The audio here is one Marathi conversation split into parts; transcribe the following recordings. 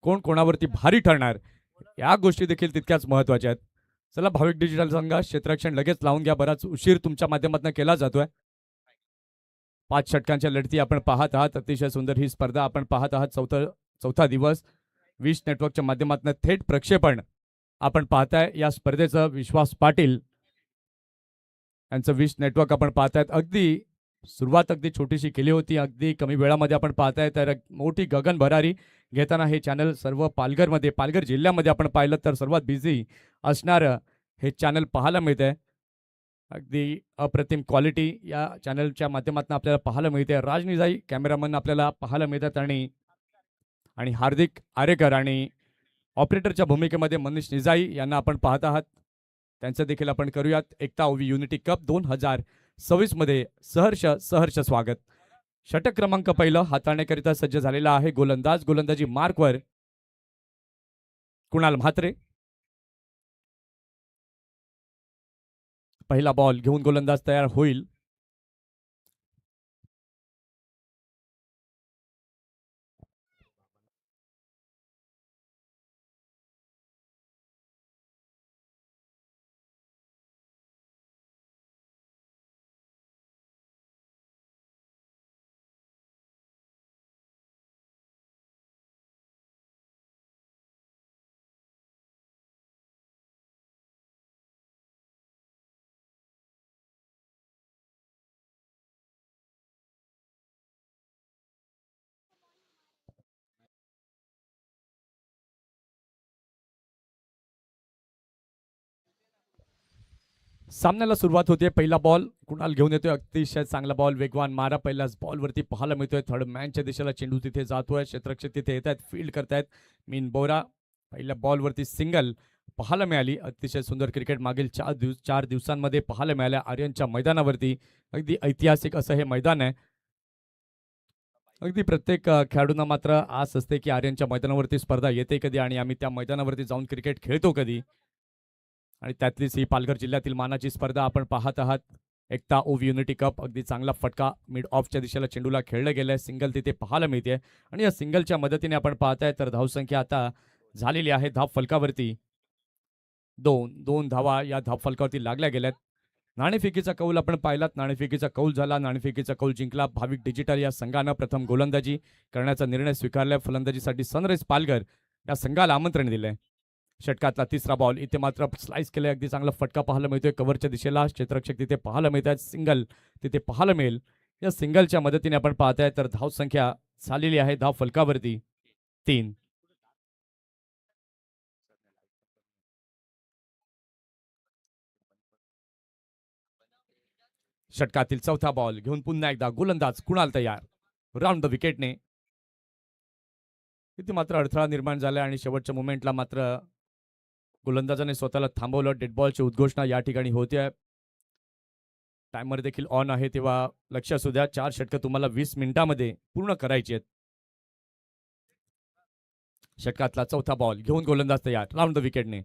कोण कोणावरती भारी ठरणार या गोष्टी देखील तितक्याच महत्त्वाच्या आहेत. चला भाविक डिजिटल संघ क्षेत्ररक्षण लगेच लावून घ्या. बराच उशीर तुमच्या माध्यमातून केला जातोय. 5 षटकांच्या लढती आपण पाहत आहात. अतिशय सुंदर ही स्पर्धा आपण पाहत आहात. चौथा दिवस विश नेटवर्कच्या माध्यमातून थेट प्रक्षेपण आपण पाहताय या स्पर्धेचं. विश्वास पाटील यांचं विश नेटवर्क आपण पाहतायत. अगदी सुरुवात अगदी छोटीशी केली होती. अगदी कमी वेळामध्ये आपण पाहताय तर मोठी गगन भरारी घेताना हे चॅनल सर्व पालघरमध्ये, पालघर जिल्ह्यामध्ये आपण पाहिलं तर सर्वात बिझी असणारं हे चॅनल पाहायला मिळतंय. अगदी अप्रतिम क्वालिटी या चॅनलच्या माध्यमातून आपल्याला पाहायला मिळते. राज निजाई कॅमेरामन आपल्याला पाहायला मिळतात आणि हार्दिक आरेकर आणि ऑपरेटरच्या भूमिकेमध्ये मनीष निजाई यांना आपण पाहत आहात. त्यांचं देखील आपण करूयात. एकता ओवी युनिटी कप 2026 मध्ये सहर्ष स्वागत. षटक क्रमांक पहिलं हाताळण्याकरिता सज्ज झालेला आहे गोलंदाजी मार्कवर कुणाल म्हात्रे. पहिला बॉल घेऊन गोलंदाज तयार होईल. सामन्याला सुरुवात होते. पहिला बॉल कुणाल घेऊन येतोय. अतिशय चांगला बॉल, वेगवान मारा पहिल्याच बॉलवरती पाहायला मिळतोय. थर्ड मॅनच्या दिशेला चेंडू तिथे जातोय. क्षेत्ररक्षक तिथे येत आहेत, फील्ड करतायत. मीन बोरा पहिल्या बॉलवरती सिंगल पाहायला मिळाली. अतिशय सुंदर क्रिकेट मागील 4 दिवसांमध्ये पाहायला मिळाल्या आर्यनच्या मैदानावरती. अगदी ऐतिहासिक असं हे मैदान आहे. अगदी प्रत्येक खेळाडूंना मात्र आस असते की आर्यनच्या मैदानावरती स्पर्धा येते कधी आणि आम्ही त्या मैदानावरती जाऊन क्रिकेट खेळतो कधी. आणि त्यातलीच ही पालघर जिल्ह्यातील मानाची स्पर्धा आपण पाहत आहात. एकता ओव्ह युनिटी कप. अगदी चांगला फटका मिड ऑफच्या दिशेला चेंडूला खेळलं गेलंय. सिंगल तिथे पाहायला मिळते आणि या सिंगलच्या मदतीने आपण पाहताय तर धावसंख्या आता झालेली आहे धाव फलकावरती 2 धावा या धाव फलकावरती लागल्या गेल्यात. नाणेफेकीचा कौल आपण पाहिलात. नाणेफेकीचा कौल झाला. नाणेफेकीचा कौल जिंकला. भाविक डिजिटल या संघानं प्रथम गोलंदाजी करण्याचा निर्णय स्वीकारलाय. फलंदाजीसाठी सनराईज पालघर या संघाला आमंत्रण दिलंय. षटकातला तिसरा बॉल इथे मात्र स्लाइस केले. अगदी चांगला फटका पाहायला मिळतोय कव्हरच्या दिशेला. क्षेत्ररक्षक तिथे पाहायला मिळत आहेत. सिंगल तिथे पाहायला मिळेल. या सिंगलच्या मदतीने आपण पाहताय तर धाव संख्या झालेली आहे धाव फलकावरती 3. षटकातील चौथा बॉल घेऊन पुन्हा एकदा गोलंदाज कुणाल तयार. राऊंड द विकेटने इथे मात्र अडथळा निर्माण झाला आणि शेवटच्या मोमेंटला मात्र गोलंदाजाने स्वतःला थांबवलं. डेड बॉलची उद्घोषणा या ठिकाणी होते. टायमर देखील ऑन आहे तेव्हा लक्ष असू द्या. 4 षटकं तुम्हाला 20 मिनिटांमध्ये पूर्ण करायची आहेत. षटकातला चौथा बॉल घेऊन गोलंदाज तयार राऊंड द विकेटने.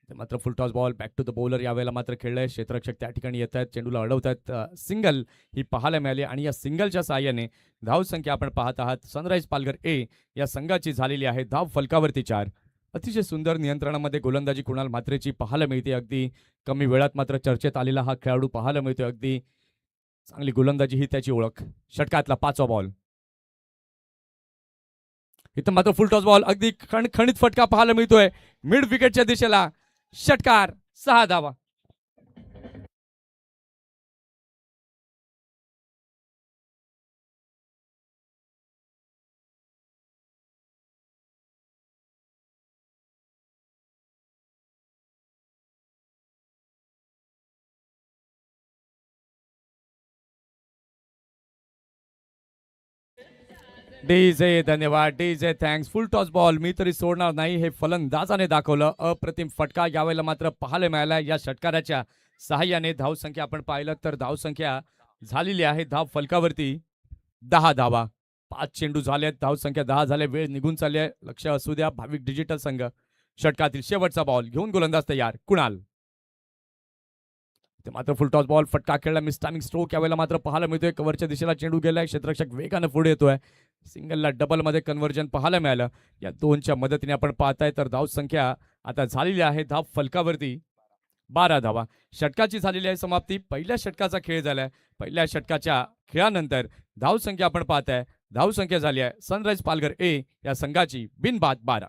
मात्र full toss ball back to the bowler यावेळेला मात्र खेळलंय. क्षेत्ररक्षक त्या ठिकाणी येत आहेत, चेंडूला अडवत आहेत. सिंगल ही पाहायला मिळाली आणि या सिंगलच्या साहाय्याने धाव संख्या आपण पाहत आहात सनराईज पालघर ए या संघाची झालेली आहे धाव फलकावरती 4. अतिशय सुंदर नियंत्रणामध्ये गोलंदाजी कुणाल म्हात्रेची पाहायला मिळते. अगदी कमी वेळात मात्र चर्चेत आलेला हा खेळाडू पाहायला मिळतोय. अगदी चांगली गोलंदाजी ही त्याची ओळख. षटकातला 5वा बॉल इथं मात्र फुलटॉस बॉल अगदी खणखणीत फटका पाहायला मिळतोय मिड विकेटच्या दिशेला. षटकार 6 धावा. डीजे धन्यवाद. DJ thanks. Full toss ball मी तरी सोडणार नाही हे फलंदाजाने दाखवलं. अप्रतिम फटका यावेळेला मात्र पाहायला मिळाला. या षटकाराच्या सहाय्याने धावसंख्या आपण पाहिलं तर धावसंख्या झालेली आहे धाव फलकावरती 10 धावा. 5 चेंडू झालेत. धावसंख्या 10 झाले. वेळ निघून चालली आहे. लक्ष असू द्या भाविक डिजिटल संघ. षटकातील शेवटचा बॉल घेऊन गोलंदाज तयार कुणाल. मात्र फुलटॉस बॉल फटका खेळला. मिस टायमिंग स्ट्रोक यावेळेला मात्र पाहायला मिळतोय. कव्हरच्या दिशेला चेंडू गेलाय. क्षेत्ररक्षक वेगानं पुढे येतोय. सिंगलला डबलमध्ये कन्व्हर्जन पाहायला मिळालं. या दोनच्या मदतीने आपण पाहताय तर धाव संख्या आता झालेली आहे धाव फलकावरती 12 धावा. षटकाची झालेली आहे समाप्ती. पहिल्या षटकाचा खेळ झालाय. पहिल्या षटकाच्या खेळानंतर धावसंख्या आपण पाहताय. धावसंख्या झाली आहे सनराइज पालघर ए या संघाची बिनबाद 12.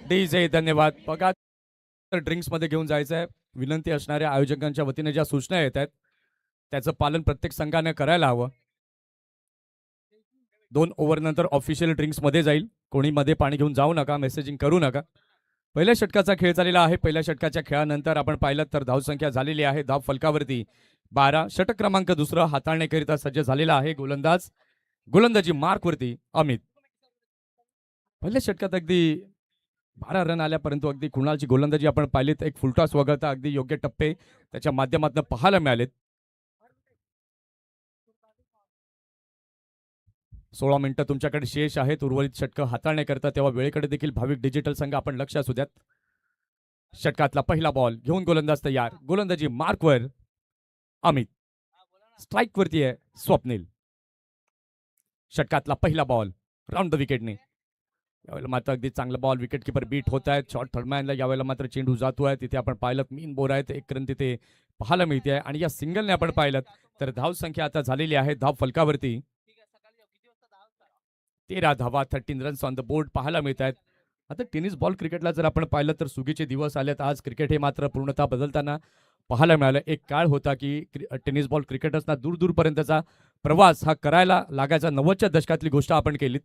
डीजे धन्यवाद. बघा तर ड्रिंक्समध्ये घेऊन जायचं आहे. विनंती असणाऱ्या आयोजकांच्या वतीने ज्या सूचना येत आहेत त्याचं पालन प्रत्येक संघाने करायला हवं. 2 ओव्हर नंतर ऑफिशियल ड्रिंक्समध्ये जाईल. कोणी मध्ये पाणी घेऊन जाऊ नका, मेसेजिंग करू नका. पहिल्या षटकाचा खेळ झालेला आहे. पहिल्या षटकाच्या खेळानंतर आपण पाहिलं तर धावसंख्या झालेली आहे धाव फलकावरती 12. षटक क्रमांक दुसरं हाताळण्याकरिता सज्ज झालेला आहे गोलंदाज. गोलंदाजी मार्कवरती अमित. पहिल्या षटकात अगदी 12 रन आल्या, परंतु अगदी कुणालची गोलंदाजी आपण पाहिलीत एक फुलटॉस वगळता अगदी योग्य टप्पे त्याच्या माध्यमातून पाहायला मिळालेत. 16 मिनिटं तुमच्याकडे शेष आहेत उर्वरित षटकं हाताळण्याकरता. तेव्हा वेळेकडे देखील भाविक डिजिटल संघ आपण लक्ष असू द्यात. षटकातला पहिला बॉल घेऊन गोलंदाज तयार. गोलंदाजी मार्कवर अमित. स्ट्राईक वरती आहे स्वप्नील. षटकातला पहिला बॉल राऊंड द विकेटने. यावेळेला मात्र अगदी चांगला बॉल विकेट किपर बीट होत आहेत. शॉर्ट थर्डमॅनला यावेळेला मात्र चेंडू जातोय. तिथे आपण पाहिलं मीन बोर आहेत. एक रन तिथे पाहायला मिळते आहे. आणि या सिंगलने आपण पाहिलं तर धाव संख्या आता झालेली आहे धाव फलकावरती 13 धावा. 13 रन्स ऑन द बोर्ड पाहायला मिळत आहेत. आता टेनिस बॉल क्रिकेटला जर आपण पाहिलं तर सुगीचे दिवस आलेत. आज क्रिकेट हे मात्र पूर्णतः बदलताना पाहायला मिळालं. एक काळ होता की टेनिस बॉल क्रिकेटर्सना दूर दूरपर्यंतचा प्रवास हा करायला लागायचा. 90च्या दशकातली गोष्ट आपण केलीत.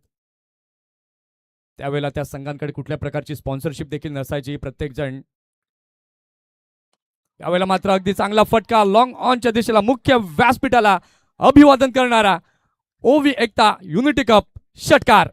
त्यावेळेला त्या संघांकडे कुठल्या प्रकारची स्पॉन्सरशिप देखील नसायची. प्रत्येक जण त्यावेळेला मात्र अगदी चांगला फटका लॉंग ऑनच्या दिशेला मुख्य व्यासपीठाला अभिवादन करणारा ओवी एकता युनिटी कप षटकार.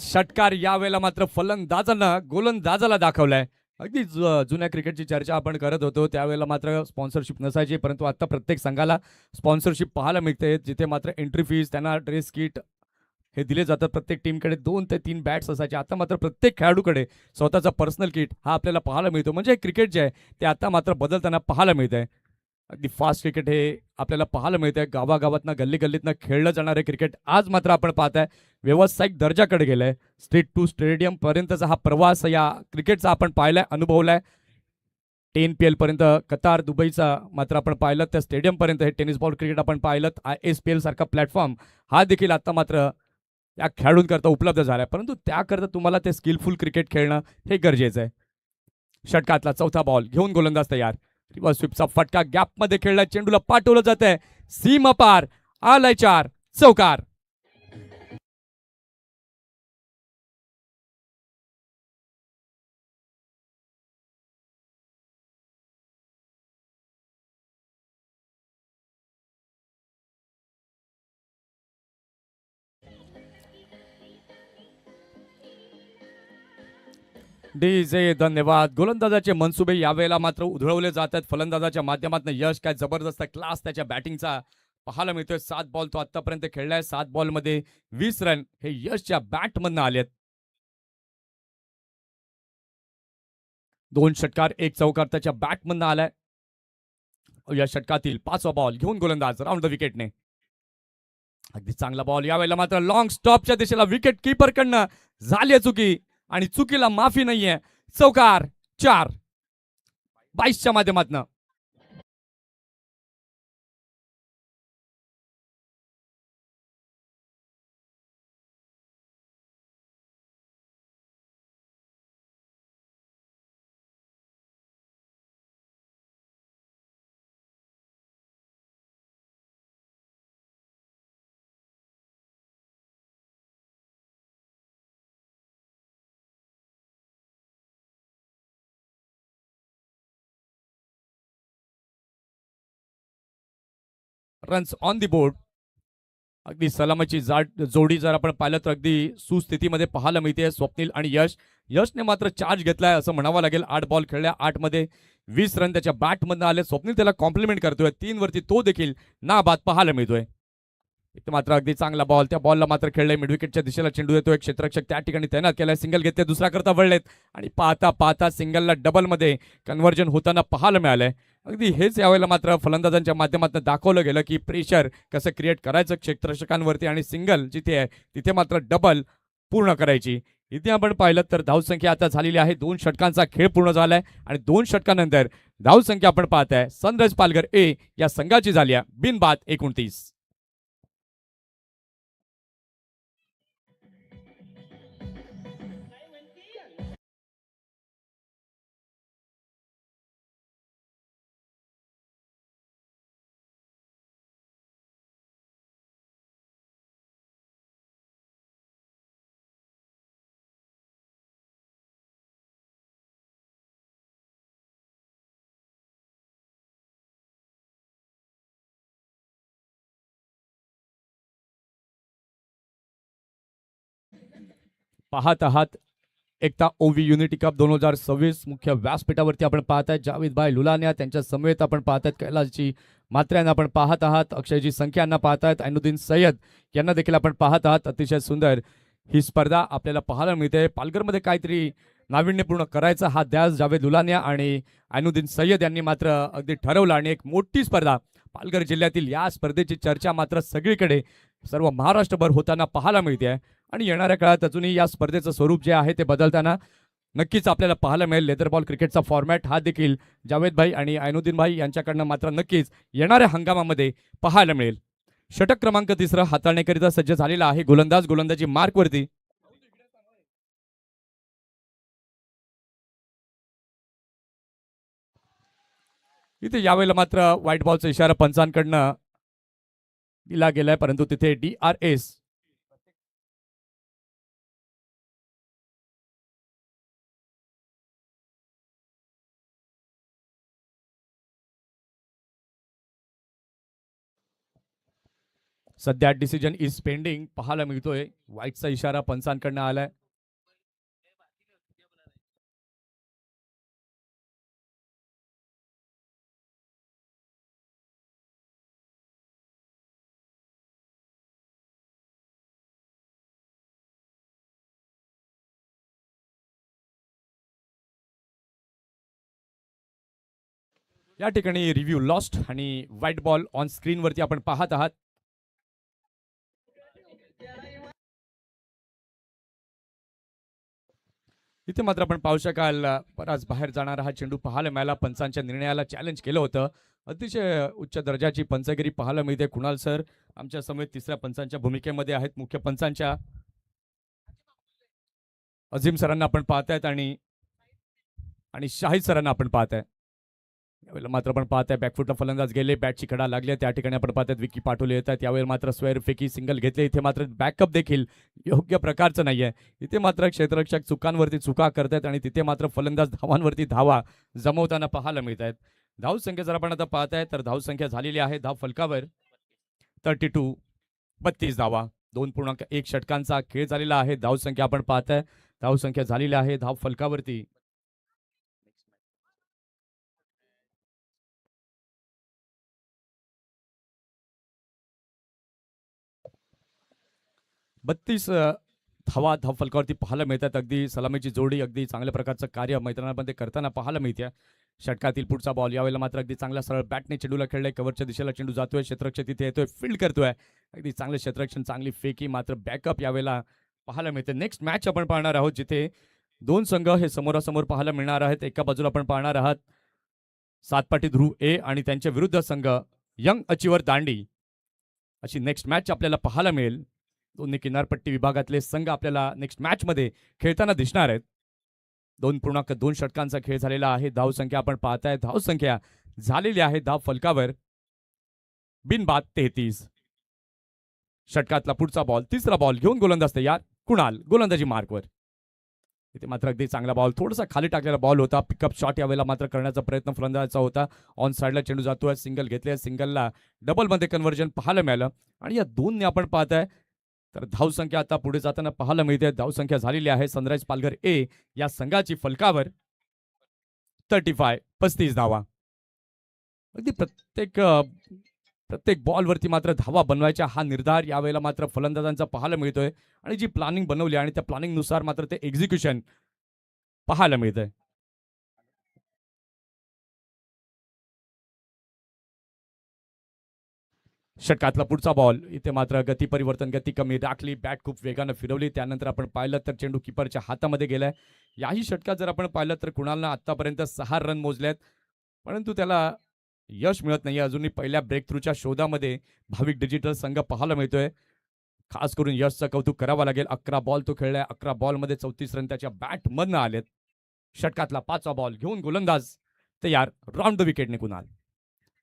षटकार यावेळेला मात्र फलंदाजानं गोलंदाजाला दाखवलाय. अगदी जुन्या क्रिकेटची चर्चा आपण करत होतो. त्यावेळेला मात्र स्पॉन्सरशिप नसायची, परंतु आता प्रत्येक संघाला स्पॉन्सरशिप पाहायला मिळते. जिथे मात्र एंट्री फीज त्यांना ड्रेस किट हे दिले जातात. प्रत्येक टीमकडे 2 ते 3 बॅट्स असायचे. आता मात्र प्रत्येक खेळाडूकडे स्वतःचा पर्सनल किट हा आपल्याला पाहायला मिळतो. म्हणजे क्रिकेट जे आहे ते आता मात्र बदलताना पाहायला मिळत आहे. अगदी फास्ट क्रिकेट हे आपल्याला पाहायला मिळत आहे. गावागावातनं गल्ली गल्लीतनं खेळलं जाणारे क्रिकेट आज मात्र आपण पाहताय व्यावसायिक दर्जाकडे गेलाय. स्ट्रीट टू स्टेडियम पर्यंतचा हा प्रवास या क्रिकेटचा आपण पाहिलाय, अनुभवलाय. 10PL पर्यंत कतार दुबईचा मात्र आपण पाहिलं त्या स्टेडियम पर्यंत हे टेनिस बॉल क्रिकेट आपण पाहिलं. ISPL सारखा प्लॅटफॉर्म हा देखील आता मात्र या खेळाडूंकरता उपलब्ध झालाय. परंतु त्याकरता तुम्हाला ते स्किलफुल क्रिकेट खेळणं हे गरजेचं आहे. षटकातला चौथा बॉल घेऊन गोलंदाज तयार. रिव्हर्स स्वीपचा फटका गॅपमध्ये खेळला. चेंडूला पाठवलं जात आहे सीमा पार. आलाय 4 चौकार. डीजे धन्यवाद. गोलंदाजाचे मनसुबे यावेळेला मात्र उधळवले जात आहेत फलंदाजाच्या माध्यमातून. यश काय जबरदस्त क्लास त्याच्या बॅटिंगचा पाहायला मिळतोय. 7 बॉल तो आतापर्यंत खेळलाय. 7 बॉलमध्ये 20 रन हे यशच्या बॅटमधनं आलेत. 2 षटकार 1 चौकार त्याच्या बॅटमधनं आलाय. या षटकातील 5वा बॉल घेऊन गोलंदाज राऊंड द विकेटने. अगदी चांगला बॉल. यावेळेला मात्र लॉंग स्टॉपच्या दिशेला विकेट कीपर कडनं झाली चुकी आणि चुकीला माफी नाहीये. चौकार 4 22च्या माध्यमातनं. Runs on the board. अगदी सलामीची जोडी जर आपण पाहिलं तर अगदी सुस्थितीमध्ये पाहायला मिळते स्वप्नील आणि यश. यशने मात्र चार्ज घेतलाय असं म्हणावं लागेल. 8 बॉल खेळल्या, 8 मध्ये 20 रन त्याच्या बॅटमधनं आले. स्वप्नील त्याला कॉम्प्लिमेंट करतोय. 3 वरती तो देखील नाबाद पाहायला मिळतोय. इथे मात्र अगदी चांगला बॉल, त्या बॉलला मात्र खेळलाय. मिडविकेटच्या दिशेला चेंडू देतोय. क्षेत्ररक्षक त्या ठिकाणी तैनात केलाय. सिंगल घेतले, दुसरा करता वळलेत आणि पाहता पाहता सिंगलला डबलमध्ये कन्व्हर्जन होताना पाहायला मिळालंय. अगदी हेच यावेळेला मात्र फलंदाजांच्या माध्यमातून दाखवलं गेलं की प्रेशर कसं क्रिएट करायचं क्षेत्ररक्षकांवरती आणि सिंगल जिथे आहे तिथे मात्र डबल पूर्ण करायची. इथे आपण पाहिलं तर धावसंख्या आता झालेली आहे. 2 षटकांचा खेळ पूर्ण झालाय आणि 2 षटकानंतर धावसंख्या आपण पाहताय सनराइज पालघर ए या संघाची झाली आहे बिनबाद 29. पाहत आहात एकता ओवी युनिटी कप 2026 मुख्य व्यासपीठावरती आपण पाहत आहेत जावेदभाई लुलानिया त्यांच्या समवेत आपण पाहत आहेत कैलासजी मात्रे यांना आपण पाहत आहात. अक्षयजी संख्या यांना पाहत आहेत. ऐनुद्दीन सय्यद यांना देखील आपण पाहत आहात. अतिशय सुंदर ही स्पर्धा आपल्याला पाहायला मिळते. पालघरमध्ये काहीतरी नाविन्यपूर्ण करायचा हा ध्यास जावेद लुलानिया आणि ऐनुद्दीन सय्यद यांनी मात्र अगदी ठरवलं आणि एक मोठी स्पर्धा पालघर जिल्ह्यातील या स्पर्धेची चर्चा मात्र सगळीकडे सर्व महाराष्ट्रभर होताना पाहायला मिळते आणि येणाऱ्या काळात अजूनही या स्पर्धेचं स्वरूप जे आहे ते बदलताना नक्कीच आपल्याला पाहायला मिळेल. लेदर बॉल क्रिकेटचा फॉर्मॅट हा देखील जावेद भाई आणि ऐनुद्दीन भाई यांच्याकडनं मात्र नक्कीच येणाऱ्या हंगामामध्ये पाहायला मिळेल. षटक क्रमांक 3 हाताळण्याकरिता सज्ज झालेला आहे गोलंदाज. गोलंदाजी मार्कवरती इथे यावेळेला मात्र व्हाईट बॉलचा इशारा पंचांकडनं दिला गेलाय परंतु तिथे DRS सध्या डिसिजन इज पेंडिंग पाहायला मिळतोय. व्हाईटचा इशारा पंचांकडनं आलाय. या ठिकाणी रिव्ह्यू लॉस्ट आणि व्हाईट बॉल ऑन स्क्रीन वरती आपण पाहत आहात. इथे मात्र आपण पाहू शकाल बराच बाहेर जाणारा हा चेंडू पाहायला मिळाला. पंचांच्या निर्णयाला चॅलेंज केलं होतं. अतिशय उच्च दर्जाची पंचगिरी पाहायला मिळते. कुणाल सर आमच्या समेत तिसऱ्या पंचांच्या भूमिकेमध्ये आहेत. मुख्य पंचांच्या अझीम सरांना आपण पाहतायत आणि शाहिद सरांना आपण पाहताय. यावेळेला मात्र आपण पाहताय बॅकफुटला फलंदाज गेले, बॅटची कडा लागली. त्या ठिकाणी आपण पाहतायत विकी पाठवले येत आहेत. यावेळी मात्र स्क्वेअर फेकी सिंगल घेतले. इथे मात्र बॅकअप देखील योग्य प्रकारचं नाहीये. इथे मात्र क्षेत्ररक्षक चुकांवरती चुका करतायत आणि तिथे मात्र फलंदाज धावांवरती धावा जमवताना पाहायला मिळत आहेत. धावसंख्या जर आपण आता पाहताय तर धावसंख्या झालेली आहे धाव फलकावर 32 धावा. 2.1 षटकांचा खेळ झालेला आहे. धावसंख्या आपण पाहताय धावसंख्या झालेली आहे धाव फलकावरती 32 धावा धाव फलकावरती पाहायला मिळतात. अगदी सलामीची जोडी अगदी चांगल्या प्रकारचं कार्य मैदानामध्ये करताना पाहायला मिळते. षटकातील पुढचा बॉल यावेळेला मात्र अगदी चांगला सरळ बॅटने चेंडूला खेळलाय. कव्हरच्या दिशेला चेंडू जातोय. क्षेत्ररक्षक तिथे येतोय, फील्ड करतोय. अगदी चांगलं क्षेत्ररक्षण, चांगली फेकी, मात्र बॅकअप यावेळेला पाहायला मिळते. नेक्स्ट मॅच आपण पाहणार आहोत जिथे 2 संघ हे समोरासमोर पाहायला मिळणार आहेत. एका बाजूला आपण पाहणार आहात सातपाटी ध्रुव ए आणि त्यांच्या विरुद्ध संघ यंग अचिवर दांडी अशी नेक्स्ट मॅच आपल्याला पाहायला मिळेल. दोन्ही किनारपट्टी विभागातले संघ आपल्याला नेक्स्ट मॅच मध्ये खेळताना दिसणार आहेत. 2.2 षटकांचा खेळ झालेला आहे. धावसंख्या आपण पाहताय धावसंख्या झालेली आहे धाव फलकावर बिनबाद 33. षटकातला पुढचा बॉल, तिसरा बॉल घेऊन गोलंदाज तयार. कुणाल गोलंदाजी मार्कवर. इथे मात्र अगदी चांगला बॉल, थोडासा खाली टाकलेला बॉल होता. पिकअप शॉट यावेळेला मात्र करण्याचा प्रयत्न फलंदाजाचा होता. ऑन साईडला चेंडू जातोय, सिंगल घेतले, सिंगलला डबलमध्ये कन्व्हर्जन पाहायला मिळालं. आणि या दोन्ही आपण पाहताय तर धावसंख्या आता पुढे जाताना पाहायला मिळते. धावसंख्या झालेली आहे सनराइज पालघर ए या संघाची फलकावर 35 धावा. अगदी प्रत्येक बॉलवरती मात्र धावा बनवायचा हा निर्धार यावेळेला मात्र फलंदाजांचा पाहायला मिळतोय. आणि जी प्लॅनिंग बनवली आणि त्या प्लॅनिंगनुसार मात्र ते एक्झिक्युशन पाहायला मिळतंय. षटकातला पुढचा बॉल, इथे मात्र गती परिवर्तन, गती कमी राखली, बॅट खूप वेगानं फिरवली. त्यानंतर आपण पाहिलं तर चेंडू किपरच्या हातामध्ये गेलाय. याही षटकात जर आपण पाहिलं तर कुणालनं आतापर्यंत 6 रन मोजलेत, परंतु त्याला यश मिळत नाही. अजूनही पहिल्या ब्रेक थ्रूच्या शोधामध्ये भाविक डिजिटल संघ पाहायला मिळतोय. खास करून यशचं कौतुक करावं लागेल. 11 बॉल तो खेळलाय, 11 बॉलमध्ये 34 रन त्याच्या बॅटमधनं आलेत. षटकातला 5वा बॉल घेऊन गोलंदाज तयार, राऊंड द विकेटने कुणाल.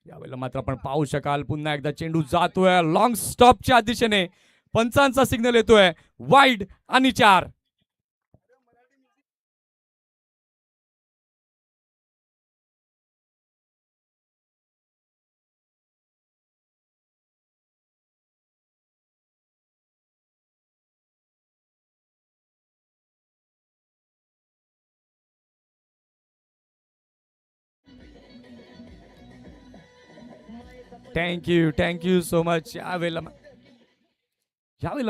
यावेळेला मात्र आपण पाहू शकाल पुन्हा एकदा चेंडू जातोय लॉंग स्टॉपच्या दिशेने. पंचांचा सिग्नल येतोय, वाईड आणि 4. Thank you so much. यावेळेला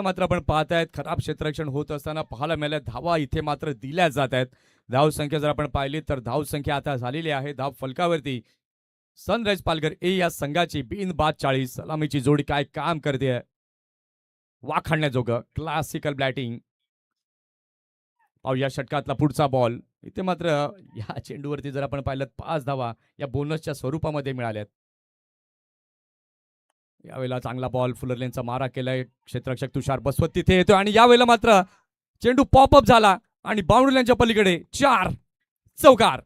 मात्र आपण पाहतायत खराब क्षेत्ररक्षण होत असताना पाहायला मिळाल्या धावा इथे मात्र दिल्या जात आहेत. धाव संख्या जर आपण पाहिली तर धाव संख्या आता झालेली आहे धाव फलकावरती सनराइज पालघर ए या संघाची बिनबाद 40. सलामीची जोडी काय काम करते, वाखाणण्याजोगं क्लासिकल बॅटिंग. पाहूया षटकातला पुढचा बॉल, इथे मात्र या चेंडूवरती जर आपण पाहिलं 5 धावा या बोनसच्या स्वरूपामध्ये मिळाल्यात. यावेळेला चांगला बॉल, फुलरलेनचा मारा केलाय, क्षेत्ररक्षक तुषार बसवत तिथे येतो आणि यावेळेला मात्र चेंडू पॉपअप झाला आणि बाउंड्री लाईनच्या पलीकडे 4 चौकार.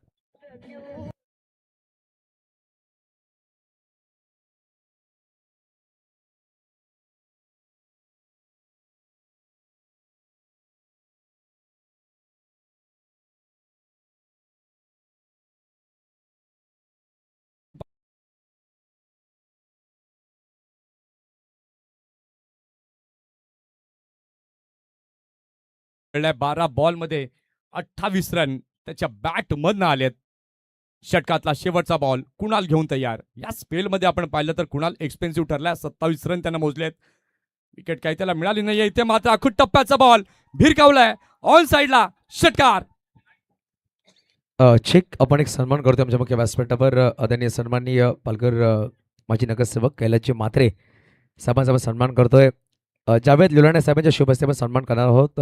खेळल्या 12 बॉलमध्ये 28 रन त्याच्या बॅट मधनं आलेत. षटकातला शेवटचा बॉल, कुणाल घेऊन तयार. या स्पेलमध्ये आपण पाहिलं तर कुणाल एक्सपेन्सिव्ह ठरलाय, 27 रन त्यानं मोजलेत. विकेट काही त्याला मिळाली नाहीये. इथे मात्र अखूट टप्प्याचा बॉल भिरकावलाय ऑन साईडला, षटकार. चेक आपण एक सन्मान करतो आमच्या मुख्य व्यासपीठावर आदरणीय सन्माननीय पालघर माजी नगरसेवक कैलासजी म्हात्रे साहेबांचा सन्मान करतोय. जावेद लुलाणे साहेबांच्या शुभ हस्ते आपण सन्मान करणार आहोत.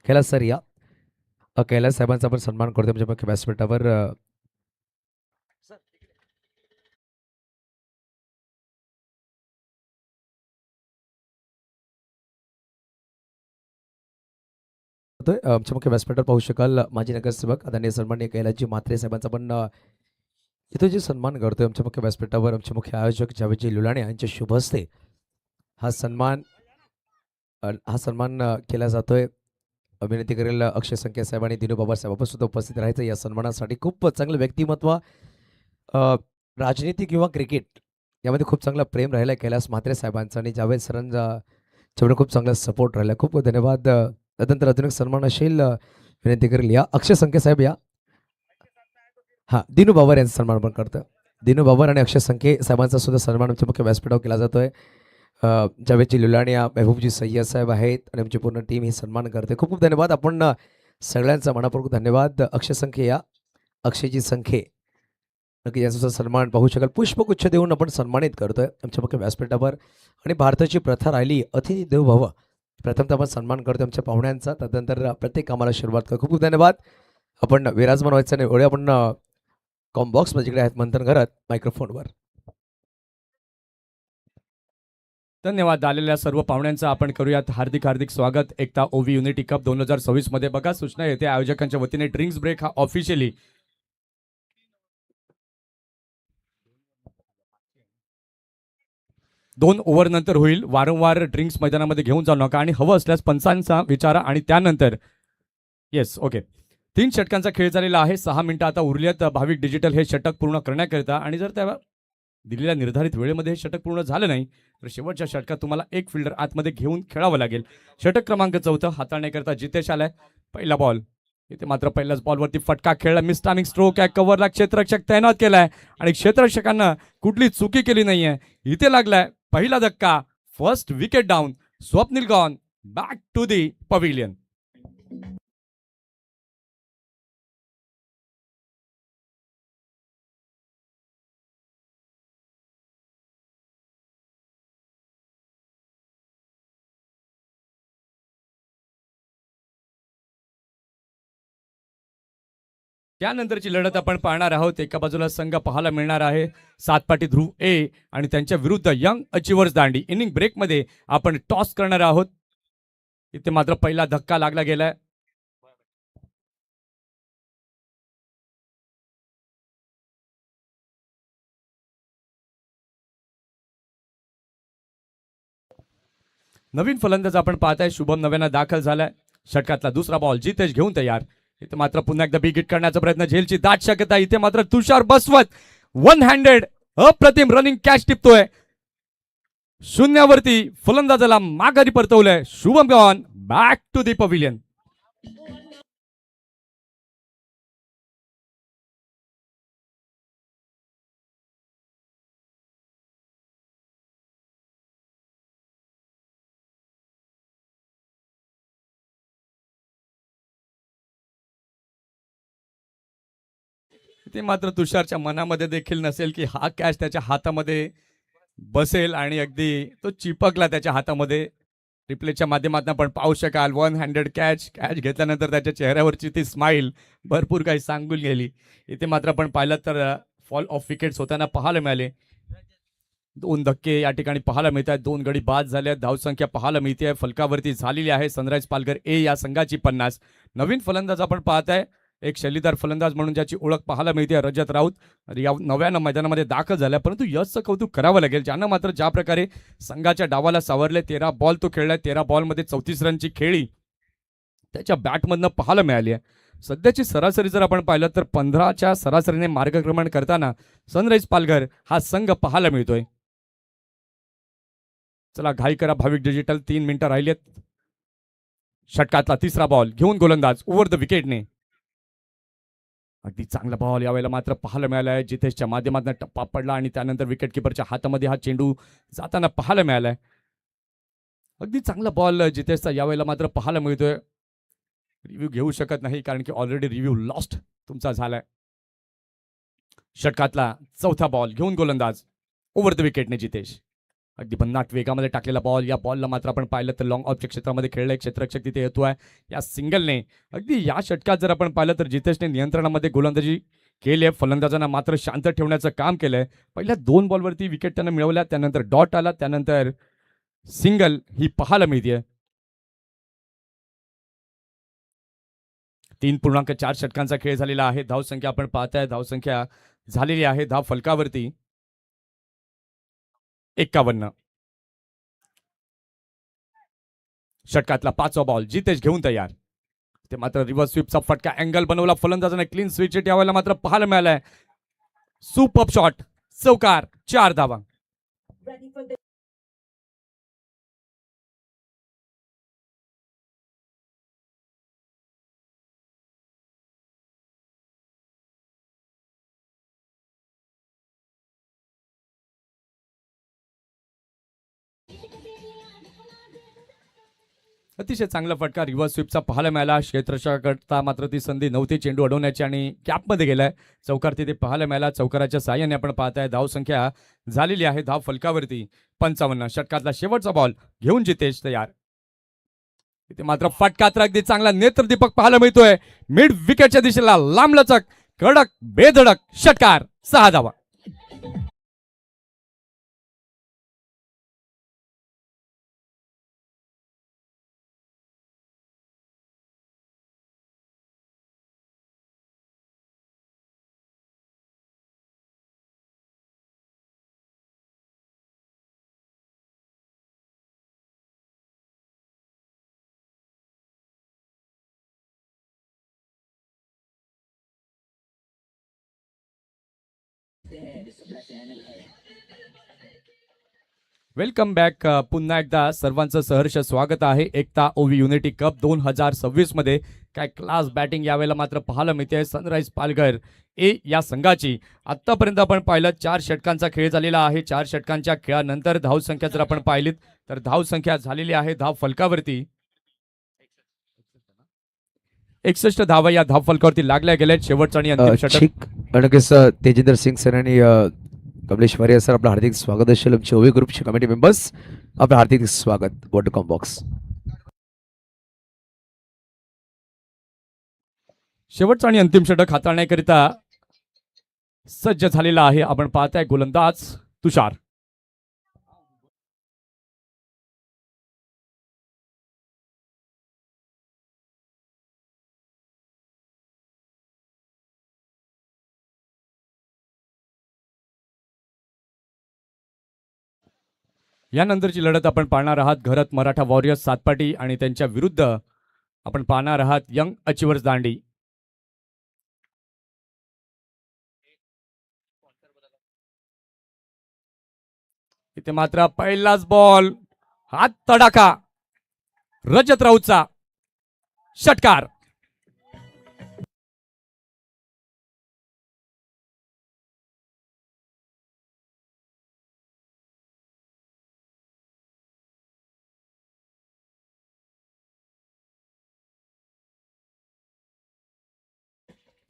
कैलास सर या. कैलास साहेबांचा आपण सन्मान करतो आमच्या मुख्य व्यासपीठावर. आमच्या मुख्य व्यासपीठावर पाहू शकाल माजी नगरसेवक आदरणीय सन्माननीय कैलासजी म्हात्रे साहेबांचा पण इथं जे सन्मान करतोय आमच्या मुख्य व्यासपीठावर आमचे मुख्य आयोजक जावेदजी लुलाणे यांच्या शुभ हस्ते हा सन्मान केला जातोय. विनंती करेल अक्षय संख्या साहेब आणि दिनू बाबा साहेब सुद्धा उपस्थित राहायचं या सन्मानासाठी. खूप चांगलं व्यक्तिमत्व, राजनीती किंवा क्रिकेट यामध्ये खूप चांगलं प्रेम राहिलं आहे कैलास म्हात्रे साहेबांचं आणि जावेद सरांचा खूप चांगला सपोर्ट राहिला. खूप धन्यवाद. त्यानंतर अजून एक सन्मान असेल, विनंती करेल या अक्षय संख्या साहेब या. हां, दिनू बाबर यांचा सन्मान पण करतं. दिनू बाबर आणि अक्षय संख्ये साहेबांचा सुद्धा सन्मान आमच्या मुख्य व्यासपीठावर केला जातोय. जावेदजी लुलाणिया, मेहबूबजी सय्यद साहेब आहेत आणि आमची पूर्ण टीम ही सन्मान करते. खूप खूप धन्यवाद. आपण सगळ्यांचा मनापूर्वक धन्यवाद. अक्षय संख्ये या, अक्षयजी संख्ये नक्की यांचा सन्मान पाहू शकाल. पुष्पगुच्छ देऊन आपण सन्मानित करतोय आमच्या मुख्य व्यासपीठावर. आणि भारताची प्रथा राहिली अतिथी देव भव. प्रथमतः आपण सन्मान करतो आमच्या पाहुण्यांचा, त्यानंतर प्रत्येक कामाला सुरुवात करतो. खूप खूप धन्यवाद. आपण विराजमान व्हायचं नाही एवढे आपण कॉम्बॉक्स माझ्याकडे आहेत मंथन घरात मायक्रोफोनवर. धन्यवाद. आलेल्या सर्व पाहुण्यांचं आपण करूयात हार्दिक हार्दिक स्वागत. एकता ओवी युनिटी कप 2026 मध्ये. बघा सूचना येते आयोजकांच्या वतीने ड्रिंक्स ब्रेक हा ऑफिशियली 2 ओव्हर नंतर होईल. वारंवार ड्रिंक्स मैदानामध्ये घेऊन जाऊ नका आणि हवं असल्यास पंचांचा विचारा आणि त्यानंतर येस ओके 3 षटकांचा खेळ झालेला आहे. 6 मिनिटं आता उरली आहेत भाविक डिजिटल हे षटक पूर्ण करण्याकरिता आणि जर त्या दिलेल्या निर्धारित वेळेमध्ये हे षटक पूर्ण झालं नाही तर शेवटच्या षटकात तुम्हाला एक फिल्डर आतमध्ये घेऊन खेळावं लागेल. षटक क्रमांक 4 हाताळण्याकरता जितेश आलाय. पहिला बॉल इथे मात्र पहिल्याच बॉलवरती फटका खेळला. मिसटायमिंग स्ट्रोक आहे. कव्हरला क्षेत्ररक्षक तैनात केलाय आणि क्षेत्ररक्षकांना कुठली चुकी केली नाहीये. इथे लागलाय पहिला धक्का. First wicket down. Swapnil gone back to the pavilion. त्यानंतरची लढत आपण पाहणार आहोत. एका बाजूला संघ पाहायला मिळणार आहे सातपाटी ध्रुव ए आणि त्यांच्या विरुद्ध यंग अचिव्हर्स दांडी. इनिंग ब्रेकमध्ये आपण टॉस करणार आहोत. इथे मात्र पहिला धक्का लागला गेलाय. नवीन फलंदाज आपण पाहताय शुभम नव्यानं दाखल झालाय. षटकातला दुसरा बॉल जितेश घेऊन तयार. इथे मात्र पुन्हा एकदा बिग हिट करण्याचा प्रयत्न. झेलची दाट शक्यता. इथे मात्र तुषार बसवत वन हँडेड अप्रतिम रनिंग कॅच टिपतोय. शून्यावरती फलंदाजाला माघारी परतवलंय. Shubham gone back to the pavilion. ते मात्र तुषारच्या मनामध्ये देखील नसेल की हा कॅच त्याच्या हातामध्ये बसेल आणि अगदी तो चिपकला त्याच्या हातामध्ये. रिप्लेच्या माध्यमातून आपण पाहू शकाल वन हँडेड कॅच. कॅच घेतल्यानंतर त्याच्या चेहऱ्यावरची ती स्माईल भरपूर काही सांगून गेली. इथे मात्र आपण पाहिलं तर फॉल ऑफ विकेट्स होताना पाहायला मिळाले. 2 धक्के या ठिकाणी पाहायला मिळत आहेत. 2 गडी बाद झाल्या. धावसंख्या पाहायला मिळते फलकावरती झालेली आहे. सनराइज पालघर ए या संघाची 50. नवीन फलंदाज आपण पाहताय. एक शैलीदार फलंदाज म्हणून ज्याची ओळख पाहायला मिळते रजत राऊत या नव्यानं मैदानामध्ये दाखल झाल्या. परंतु यशचं कौतुक करावं लागेल ज्यानं मात्र ज्या प्रकारे संघाच्या डावाला सावरले. 13 बॉल तो खेळलाय. 13 बॉलमध्ये 34 रनची खेळी त्याच्या बॅटमधनं पाहायला मिळाली आहे. सध्याची सरासरी जर आपण पाहिलं तर 15च्या सरासरीने मार्गक्रमण करताना सनराइज पालघर हा संघ पाहायला मिळतोय. चला घाई करा भाविक डिजिटल. 3 मिनिटं राहिलेत. षटकातला तिसरा बॉल घेऊन गोलंदाज ओव्हर द विकेटने. अगदी चांगला बॉल यावेळेला मात्र पाहायला मिळालाय. जितेशच्या माध्यमातून टप्पा पडला आणि त्यानंतर विकेट किपरच्या हातामध्ये हा चेंडू जाताना पाहायला मिळालाय. अगदी चांगला बॉल जितेशचा यावेळेला मात्र पाहायला मिळतोय. रिव्ह्यू घेऊ शकत नाही कारण की ऑलरेडी रिव्ह्यू लॉस्ट तुमचा झालाय. षटकातला चौथा बॉल घेऊन गोलंदाज ओव्हर द विकेटने जितेश. अगदी भन्नाट वेगामध्ये टाकलेला बॉल. या बॉलला मात्र आपण पाहिलं तर लॉंग ऑफच्या क्षेत्रामध्ये खेळलंय. क्षेत्ररक्षक तिथे येतोय. या सिंगलने अगदी या षटकात जर आपण पाहिलं तर जितेशने नियंत्रणामध्ये गोलंदाजी केली आहे. फलंदाजांना मात्र शांत ठेवण्याचं काम केलंय. पहिल्या 2 बॉलवरती विकेट त्यानं मिळवल्या. त्यानंतर डॉट आला. त्यानंतर सिंगल ही पाहायला मिळते. 3.4 षटकांचा खेळ झालेला आहे. धावसंख्या आपण पाहताय. धावसंख्या झालेली आहे धाव फलकावरती 51. षटकातला 5वा बॉल जितेश घेऊन तयार. ते मात्र रिव्हर्स स्वीपचा फटका अँगल बनवला. फलंदाजाने क्लीन स्विच हिट यावेळेला मात्र पाहायला मिळालाय. सुपर शॉट चौकार 4 धावा. अतिशय चांगला फटका रिव्हर्स स्वीपचा पाहायला मिळाला. क्षेत्ररक्षकाकरता मात्र ती संधी नव्हती चेंडू अडवण्याची आणि कॅपमध्ये गेलाय. चौकार तिथे पाहायला मिळाला. चौकाराच्या साह्याने आपण पाहताय धावसंख्या झालेली आहे धाव फलकावरती 55. षटकातला शेवटचा बॉल घेऊन जितेश तयार. इथे मात्र फटका तर अगदी चांगला नेत्रदीपक पाहायला मिळतोय. मिड विकेटच्या दिशेला लांबलचक कडक बेधडक षटकार 6 धावा. Welcome back. पुन्हा एकदा सर्वांचं सहर्ष स्वागत आहे एकता ओवी युनिटी कप 2026 मध्ये. काय क्लास बॅटिंग यावेळेला मात्र पाहायला मिळते सनराइज पालघर ए या संघाची. आतापर्यंत आपण पाहिलं 4 षटकांचा खेळ झालेला आहे. 4 षटकांच्या खेळानंतर धावसंख्या जर आपण पाहिलीत तर धावसंख्या झालेली आहे धाव फलकावरती 61 धावा या धाव फलकावरती लागल्या गेल्या. शेवटचा आणि अंतिम षटक. ठीक नक्कीच तेजिंदर सिंग सर आणि कमलेश वारिया सर आपलं हार्दिक स्वागत असेल. आमचे ओवी ग्रुपचे कमिटी मेंबर्स आपलं हार्दिक स्वागत. What com box. शेवटचा आणि अंतिम षटक हाताळण्याकरिता सज्ज झालेला आहे. आपण पाहताय गोलंदाज तुषार. यानंतरची लढत आपण पाहणार आहात घरत मराठा वॉरियर्स सातपाटी आणि त्यांच्या विरुद्ध आपण पाहणार आहात यंग अचिव्हर्स दांडी. इथे मात्र पहिलाच बॉल हात तडाखा रजत राऊतचा षटकार.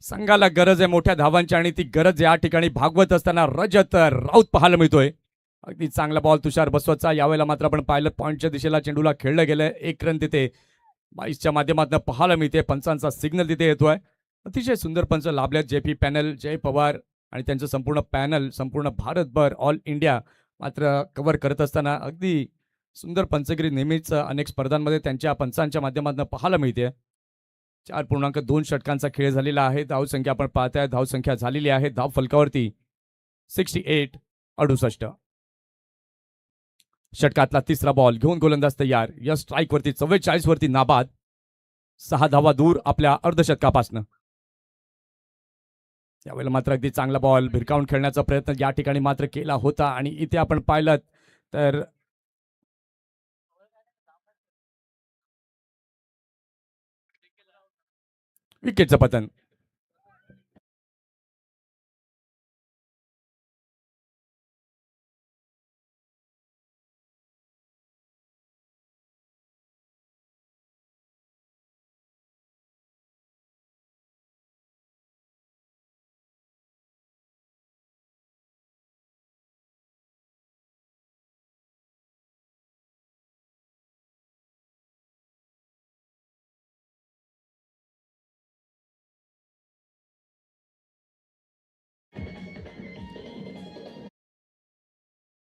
संघाला गरज आहे मोठ्या धावांची आणि ती गरज या ठिकाणी भागवत असताना रजत राऊत पाहायला मिळतोय. अगदी चांगला बॉल तुषार बसवतचा. यावेळेला मात्र आपण पाहिलं पॉईंटच्या दिशेला चेंडूला खेळलं गेलं. 1 रन तिथे 22च्या माध्यमातून पाहायला मिळते. पंचांचा सिग्नल तिथे येतोय. अतिशय सुंदर पंच लाभलेत. जेपी पॅनल, जय पवार आणि त्यांचं संपूर्ण पॅनल संपूर्ण भारतभर ऑल इंडिया मात्र कव्हर करत असताना अगदी सुंदर पंचगिरी नेहमीच अनेक स्पर्धांमध्ये त्यांच्या पंचांच्या माध्यमातून पाहायला मिळते. 4.2 षटकांचा खेळ झालेला आहे. धावसंख्या आपण पाहताय धावसंख्या झालेली आहे धाव फलकावरती 68. षटकातला तिसरा बॉल घेऊन गोलंदाज तयार. या स्ट्राईक वरती 44 वरती नाबाद. 6 धावा दूर आपल्या अर्धशतकापासून. यावेळेला मात्र अगदी चांगला बॉल भिरकावून खेळण्याचा प्रयत्न या ठिकाणी मात्र केला होता आणि इथे आपण पाहिलं तर विकेटचं पतन.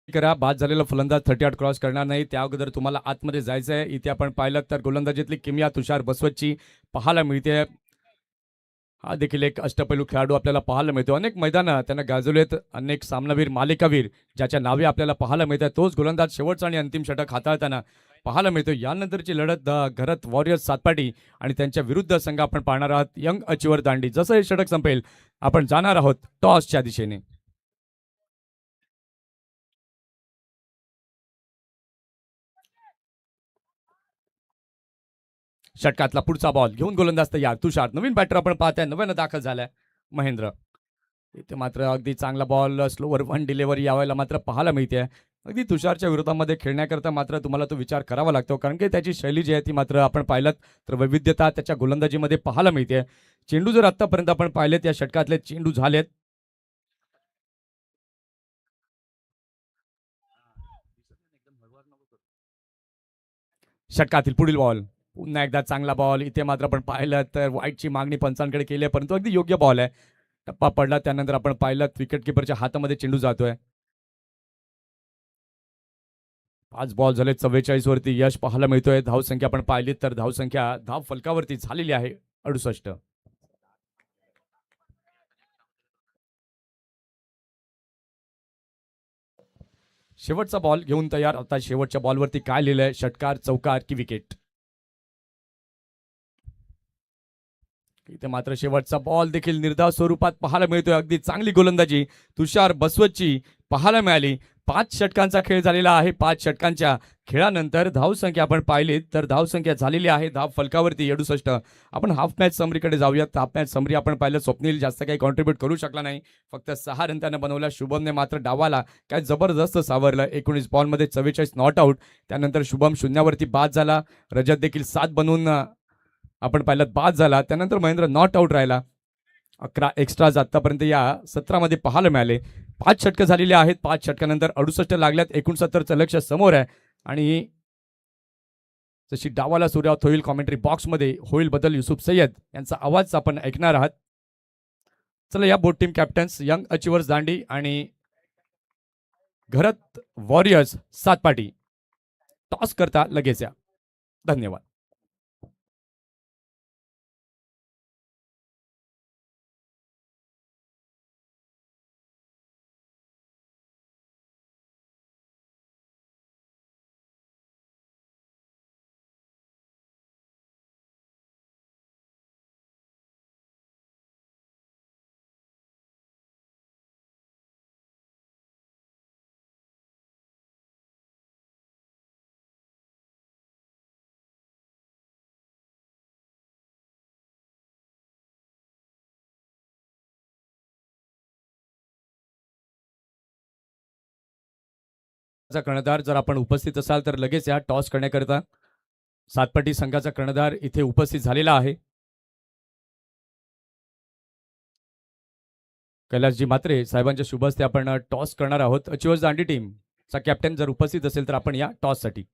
करा बाद झालेला फलंदाज 38 क्रॉस करणार नाही. त्या अगोदर तुम्हाला आतमध्ये जायचं आहे. इथे आपण पाहिलं तर गोलंदाजीतली किमया तुषार बसवतची पाहायला मिळते. हा देखील एक अष्टपैलू खेळाडू आपल्याला पाहायला मिळतो. अनेक मैदानं त्यांना गाजवलेत. अनेक सामनावीर मालिकावीर ज्याच्या नावे आपल्याला पाहायला मिळतात. तोच गोलंदाज शेवटचा आणि अंतिम षटक हाताळताना पाहायला मिळतो. यानंतरची लढत घरत वॉरियर्स सातपाटी आणि त्यांच्या विरुद्ध संघ आपण पाहणार आहात यंग अचिव्हर दांडी. जसं हे षटक संपेल आपण जाणार आहोत टॉसच्या दिशेने. षटकातला पुढचा बॉल घेऊन गोलंदाज तयार तुषार. नवीन बॅटर आपण पाहताय नव्यानं दाखल झालाय महेंद्र. इथे मात्र अगदी चांगला बॉल स्लोवर 1 डिलिव्हरी यावेळेला मात्र पाहायला मिळते. अगदी तुषारच्या विरोधामध्ये खेळण्याकरता मात्र तुम्हाला तो विचार करावा लागतो कारण की त्याची शैली जी आहे ती मात्र आपण पाहिलं तर वैविध्यता त्याच्या गोलंदाजीमध्ये पाहायला मिळते. चेंडू जर आतापर्यंत आपण पाहिलेत या षटकातले चेंडू झालेत षटकातील पुढील बॉल पुन्हा एकदा चांगला बॉल. इथे मात्र आपण पाहिलं तर वाईटची मागणी पंचांकडे केली आहे परंतु अगदी योग्य बॉल आहे. टप्पा पडला त्यानंतर आपण पाहिलं विकेट किपरच्या हातामध्ये चेंडू जातोय. 5 बॉल झाले 44 वरती यश पाहायला मिळतोय. धावसंख्या आपण पाहिली तर धावसंख्या धाव फलकावरती झालेली आहे 68. शेवटचा बॉल घेऊन तयार. आता शेवटच्या बॉलवरती काय लिहिलंय षटकार चौकार की विकेट. इथे मात्र शेवटचा बॉल देखील निर्धाव स्वरूपात पाहायला मिळतोय. अगदी चांगली गोलंदाजी तुषार बसवतची पाहायला मिळाली. 5 षटकांचा खेळ झालेला आहे. 5 षटकांच्या खेळानंतर धावसंख्या आपण पाहिली तर धावसंख्या झालेली आहे धाव फलकावरती 67. आपण हाफ मॅच समरीकडे जाऊयात. हाफ मॅच समरी आपण पाहिलं, स्वप्नील जास्त काही कॉन्ट्रीब्यूट करू शकला नाही, फक्त 6 रन त्यानं बनवला. शुभमने मात्र डावाला काय जबरदस्त सावरलं. 19 बॉलमध्ये 44 नॉट आउट. त्यानंतर शुभम शून्यावरती बाद झाला. रजत देखील 7 बनवून आपण पाहिलं बाद झाला. त्यानंतर महेंद्र नॉट आउट राहिला. 11 एक्स्ट्राज आतापर्यंत या सत्रामध्ये पाहायला मिळाले. 5 षटकं झालेली आहेत. 5 षटकानंतर 68 लागल्यात. 69चं लक्ष समोर आहे आणि जशी डावाला सुरुवात होईल कॉमेंट्री बॉक्समध्ये होईल बदल युसुफ सय्यद यांचा आवाज आपण ऐकणार आहात. चला या बोट टीम कॅप्टन्स यंग अचिव्हर्स दांडी आणि घरत वॉरियर्स सातपाटी टॉस करता लगेच या. धन्यवाद. चा कर्णधार जर आपण उपस्थित असाल तर लगेच या टॉस करण्याकरिता. सातपाटी संघाचा कर्णधार इथे उपस्थित झालेला आहे. कैलासजी म्हात्रे साहेबांच्या शुभ हस्ते आपण टॉस करणार आहोत. अचिव्हर्स दांडी टीम चा कॅप्टन जर उपस्थित असेल तर आपण या टॉस साठी.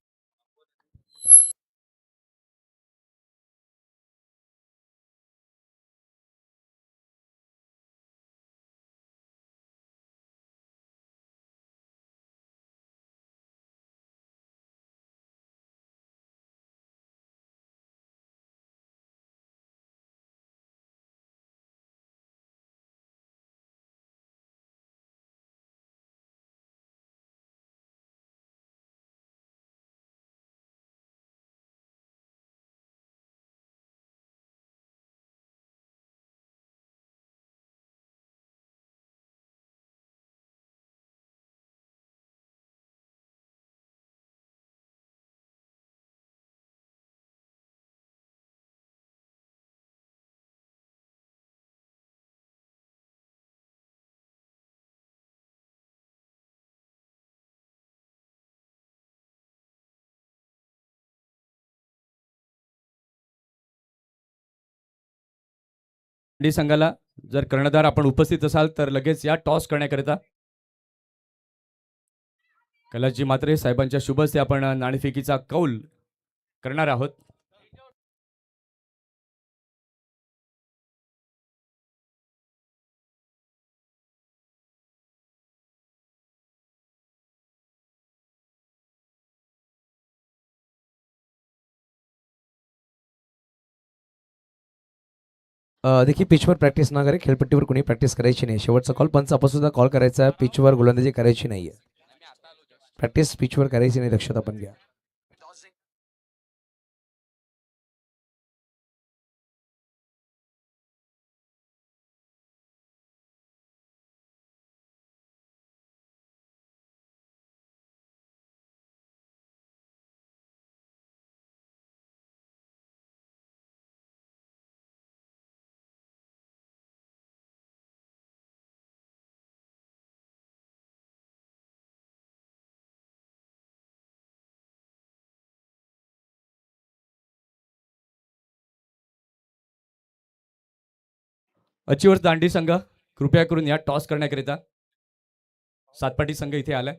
दांडी संघाला जर कर्णधार आपण उपस्थित असाल तर लगेच या टॉस करण्याकरिता. कैलासजी म्हात्रे साहेबांच्या शुभ हस्ते आपण नाणेफेकीचा कौल करणार आहोत. देखील पिचवर प्रॅक्टिस न करे, खेळपट्टीवर कोणी प्रॅक्टिस करायची नाही. शेवटचा कॉल पंच आपण सुद्धा कॉल करायचा आहे. पिचवर गोलंदाजी करायची नाहीये. प्रॅक्टिस पिचवर करायची नाही, लक्षात आपण घ्या. अचिव्हर्स दांडी संघ कृपया करून या टॉस करण्याकरिता. सातपाटी संघ इथे आलाय.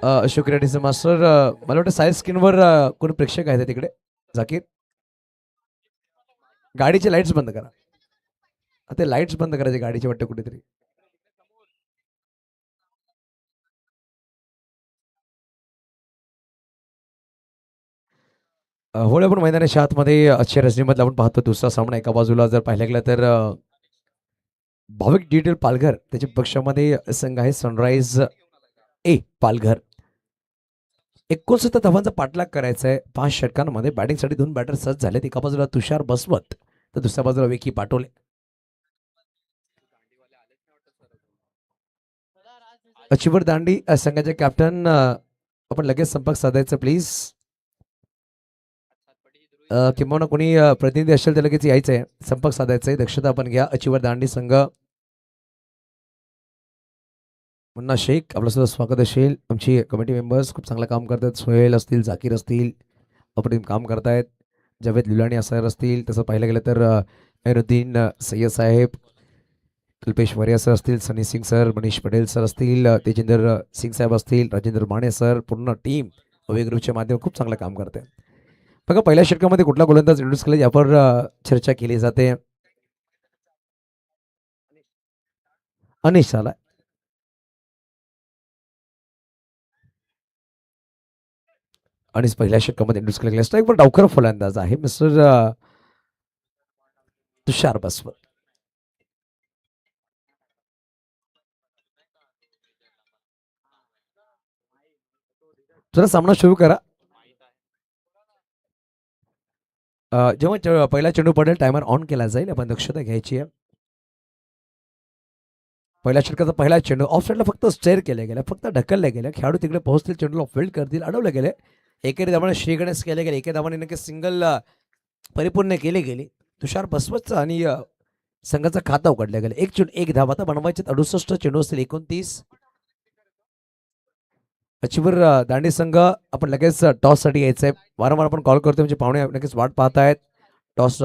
अशोक रेड्डीचं मास्टर, मला वाटतं साईड स्क्रीनवर कोणी प्रेक्षक आहेत तिकडे. जाकीर, गाडीचे लाईट्स बंद करा. ते लाईट्स बंद करायचे गाडीचे वाटतं कुठेतरी. होळ आपण मैदानाच्या आतमध्ये आजच्या रजनीमधला आपण पाहतो दुसरा सामना. एका बाजूला जर पाहायला गेला तर भाविक डिटेल पालघर, त्याच्या पक्षामध्ये संघ आहे सनराईज ए पालघर. 69 धावांचा पाठलाग करायचा आहे 5 षटकांमध्ये. बॅटिंगसाठी 2 बॅटर सज्ज झालेत. एका बाजूला तुषार बसवत तर दुसऱ्या बाजूला विकी पाटोले. अचिवर दांडी संघाचे कॅप्टन, आपण लगेच संपर्क साधायचा प्लीज. किंवा कोणी प्रतिनिधी असेल तर लगेच यायचं आहे, संपर्क साधायचा आहे. दक्षता आपण घ्या. अचिवर दांडी संघ. मुन्ना शेख आपल्यासुद्धा स्वागत असेल. आमची कमिटी मेंबर्स खूप चांगलं काम करतात. सोहेल असतील, जाकीर असतील, अप्रतिम काम करतायत. जावेद लुलाणी असर असतील. तसं पाहिलं गेलं तर ऐनुद्दीन सय्यद साहेब, कल्पेश वरिया सर असतील, सनी सिंग सर, मनीष पटेल सर असतील, तेजिंदर सिंग साहेब असतील, राजेंद्र माने सर, पूर्ण टीम अवय ग्रुपच्या माध्यमातून खूप चांगलं काम करते. बघा पहिल्या षटकामध्ये कुठला गोलंदाज इंट्रोड्यूस केला यावर चर्चा केली जाते. अनिश आला. आणि पहिल्या षटकामध्ये इंट्रोड्यूस केला गेला. स्ट्राईकवर डावकर फलंदाज आहे मिस्टर तुषार बसवत. जरा सामना सुरू करा. जेव्हा पहिला चेंडू पडेल टायमर ऑन केला जाईल. आपण दक्षता घ्यायची आहे. पहिल्या षटकाचा पहिला चेंडू ऑफ साईडला फक्त स्टेअर केल्या गेल्या, फक्त ढकलल्या गेल्या. खेळाडू तिकडे पोहोचतील, चेंडूला फील्ड करतील, अडवले गेले. एकेरी दाबाने श्रीगणेश केले गेले, एके दाबाने नक्की सिंगल परिपूर्ण केले गेले. तुषार बसवतचं आणि संघाचं खाता उघडलं गेलं. एक चेंडू एक धाव आता बनवायचे. 68 चेंडू असतील 29. अचिवर दांडी संघ आपण लगेच टॉससाठी यायचं आहे. वारंवार आपण कॉल करतो म्हणजे पाहुणे लगेच वाट पाहत आहेत. टॉस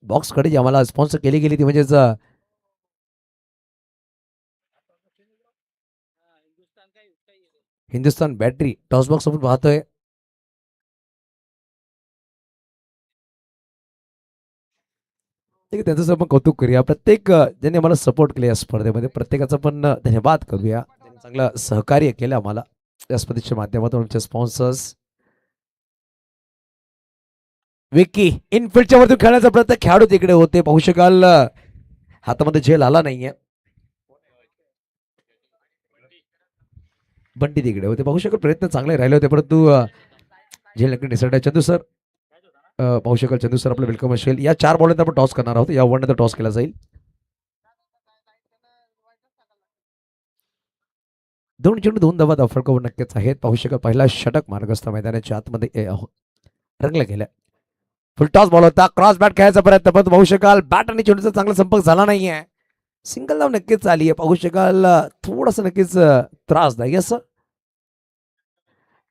बॉक्सकडे जी आम्हाला स्पॉन्सर केली गेली ती म्हणजेच हिंदुस्थान बॅटरी. टॉस बॉक्स आपण पाहतोय. ठीक आहे, त्यांचं आपण कौतुक करूया. प्रत्येक ज्यांनी आम्हाला सपोर्ट केले या स्पर्धेमध्ये प्रत्येकाचा पण धन्यवाद करूया. त्यांनी चांगलं सहकार्य केलं आम्हाला या स्पर्धेच्या माध्यमातून. आमचे स्पॉन्सर्स. विकी इनफिल्डच्या वरती खेळण्याचा प्रयत्न, खेळाडू तिकडे होते. पाहू शकाल हातामध्ये झेल आला नाहीये. बंटी तिकडे होते. पाहू शकाल प्रयत्न चांगले राहिले होते परंतु झेल नक्की निसरला. चंदू सर पाहू शकाल. चंदू सर आपलं वेलकम असेल. या 4 बॉलनंतर आपण टॉस करणार आहोत. या ओव्हरनंतर टॉस केला जाईल. 2 चेंडू 2 धावा फळकावर नक्कीच आहेत. पाहू शकाल पहिला षटक मार्गस्थ मैदानाच्या आतमध्ये रंगला गेला. फुल टॉस बॉल होता. क्रॉस बॅट खेळायचा प्रयत्न पण पाहू शकाल बॅट आणि चेंडूचा चांगला संपर्क झाला नाहीये. सिंगल धाव नक्कीच आली आहे. पाहू शकाल थोडासा नक्कीच त्रासदायक असं.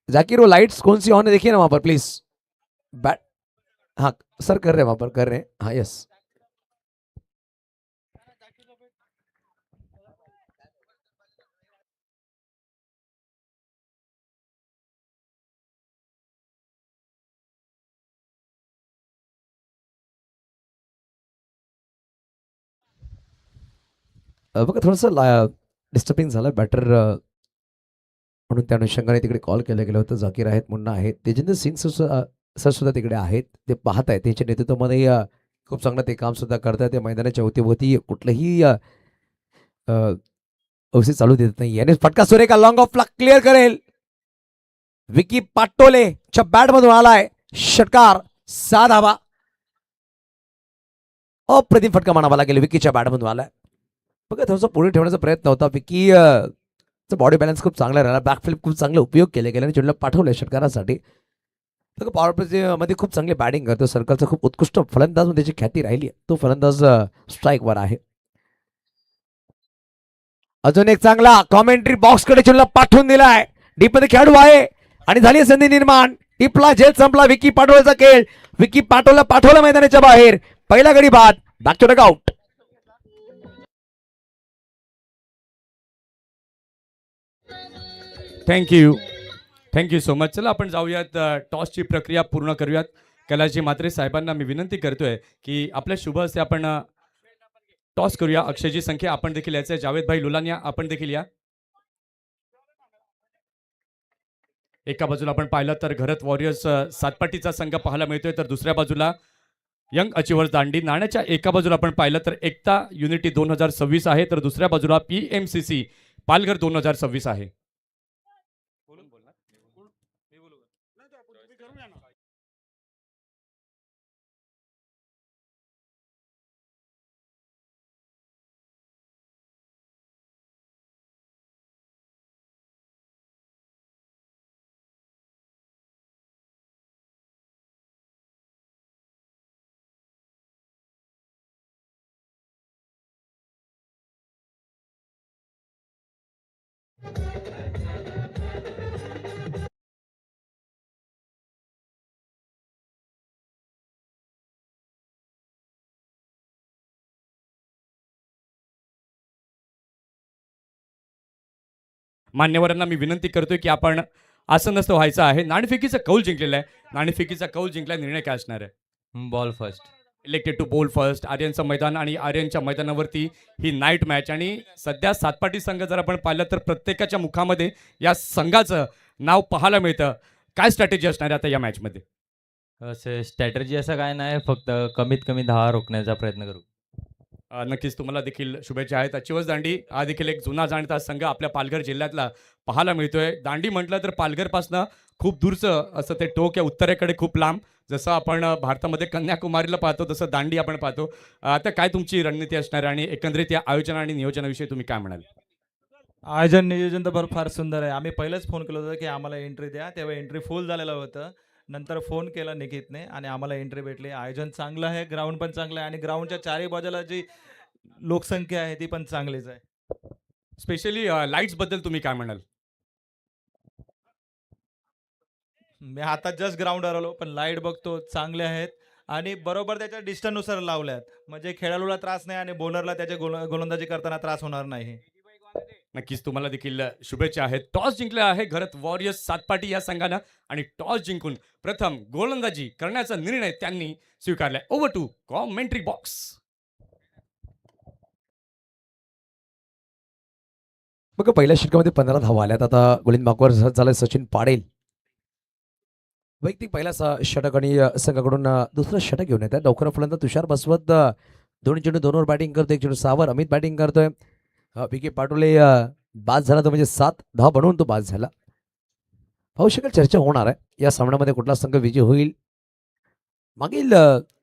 जाकीर वो लाइट्स कौन सी ऑन है देखिए ना वहां पर प्लीज. बैट हाँ सर कर रहे हैं वहां पर कर रहे हैं. हाँ यस. बघा थोडंसं डिस्टर्बिंग झालं बॅटर म्हणून त्या अनुषंगाने तिकडे कॉल केलं गेलं होतं. जाकीर आहेत, मुन्ना आहेत, तेजिंदर सिंग सर सुद्धा तिकडे आहेत. ते पाहत आहेत. त्यांच्या नेतृत्वामध्ये खूप चांगलं ते काम सुद्धा करतात. त्या मैदानाच्या अवतीभोवती कुठलंही अवशी चालू देत नाही. याने फटका सुरेखा लॉंग ऑफला क्लिअर करेल. विकी पाटोलेच्या बॅट मधून आलाय षटकार. 6 धावा. अप्रतिम फटका म्हणावा लागेल. विकीच्या बॅट मधून आलाय. बघा थोडंसं पुढे ठेवण्याचा प्रयत्न होता. विकी बॉडी बॅलन्स खूप चांगला राहिला. बॅकफ्लिप खूप चांगले उपयोग केले गेले आणि चेंडूला पाठवले षटकारासाठी. तर पॉवर प्ले मध्ये खूप चांगली बॅटिंग करतो. सर्कलचा खूप उत्कृष्ट फलंदाज म्हणून त्याची ख्याती राहिली. तो फलंदाज स्ट्राईकवर आहे. अजून एक चांगला कॉमेंट्री बॉक्सकडे चेंडूला पाठवून दिलाय. डीप मध्ये खेळाडू आहे आणि झाली संधी निर्माण. टिपला झेल संपला. विकी पाटोलेचा खेळ. विकी पाटोला पाठवलं मैदानाच्या बाहेर. पहिला गडी बाद. Back to dugout. Thank you. Thank you so much. चला आपण जाऊयात टॉसची प्रक्रिया पूर्ण करूयात. कैलासजी म्हात्रे साहेबांना मी विनंती करतोय की आपल्या शुभ हस्ते आपण टॉस करूया. अक्षयजी संख्या आपण देखील याचे, जावेद भाई लुलानिया आपण देखील या. एका बाजूला आपण पाहिलं तर घरत वॉरियर्स सातपाटीचा संघ पाहायला मिळतोय, तर दुसऱ्या बाजूला यंग अचिव्हर्स दांडी. नाण्याच्या एका बाजूला आपण पाहिलं तर एकता युनिटी 2026 आहे, तर दुसऱ्या बाजूला PMCC पालघर 2026 आहे. मान्यवरांना मी विनंती करतोय की आपण आसनस्थ व्हायचं आहे. नाणेफेकीचा कौल जिंकलेला आहे. नाणेफेकीचा कौल जिंकला, निर्णय काय असणार आहे? Ball first. इलेक्टेड टू बोल फर्स्ट. आर्यनचं मैदान आणि आर्यनच्या मैदानावरती ही नाईट मॅच, आणि सध्या सातपाटी संघ जर आपण पाहिलं तर प्रत्येकाच्या मुखामध्ये या संघाचं नाव पाहायला मिळतं. काय स्ट्रॅटेजी असणार आहे आता या मॅचमध्ये? असे स्ट्रॅटर्जी असं काय नाही, फक्त कमीत कमी 10 रोखण्याचा प्रयत्न करू. नक्कीच तुम्हाला देखील शुभेच्छा आहेत. अचिव्हर्स दांडी हा देखील एक जुना जाणता संघ आपल्या पालघर जिल्ह्यातला पाहायला मिळतोय. दांडी म्हटलं तर पालघरपासनं खूप दूरचं असं ते टोक आहे, उत्तरेकडे खूप लांब. जसं आपण भारतामध्ये कन्याकुमारीला पाहतो तसं दांडी आपण पाहतो. आता काय तुमची रणनीती असणार आणि एकंदरीत या आयोजन आणि नियोजनाविषयी तुम्ही काय म्हणाल? आयोजन नियोजन तर फार सुंदर आहे. आम्ही पहिलेच फोन केलं होतं की आम्हाला एंट्री द्या, तेव्हा एंट्री फुल झालेलं होतं. नंतर फोन केला निकितने आणि आम्हाला एंट्री भेटली. आयोजन चांगलं आहे, ग्राउंड पण चांगलं आहे आणि ग्राउंडच्या चारही बाजूला जी लोकसंख्या आहे ती पण चांगलीच आहे. स्पेशली लाईट्स बद्दल तुम्ही काय म्हणाल? मी आता जस्ट ग्राउंडवर आलो, पण लाईट बघतो चांगले आहेत आणि बरोबर त्याच्या डिस्टन्सनुसार लावल्यात, म्हणजे खेळाडूला त्रास नाही आणि बॉलरला त्याच्या गोलंदाजी करताना त्रास होणार नाही. नक्कीच तुम्हाला देखील शुभेच्छा आहेत. टॉस जिंकला आहे घरत वॉरियर्स सातपाटी या संघानं, आणि टॉस जिंकून प्रथम गोलंदाजी करण्याचा निर्णय त्यांनी स्वीकारलाय. Over to commentary box. बघा पहिल्या षटकामध्ये 15 धावा आल्यात. आता गोलंदाबाजवर झालं सचिन पाडेल. वैयक्तिक पहिला षटक आणि संघाकडून दुसरं षटक घेऊन येतात. लवकर फलंदाज तुषार बसवत 2 चेंडू 2वर बॅटिंग करतोय. 1 चेंडू 6वर अमित बॅटिंग करतोय. विके पाटोले बाद झाला तो म्हणजे 7 धावा बनवून तो बाद झाला. पाहू शकाल चर्चा होणार आहे या सामन्यामध्ये कुठला संघ विजय होईल. मागील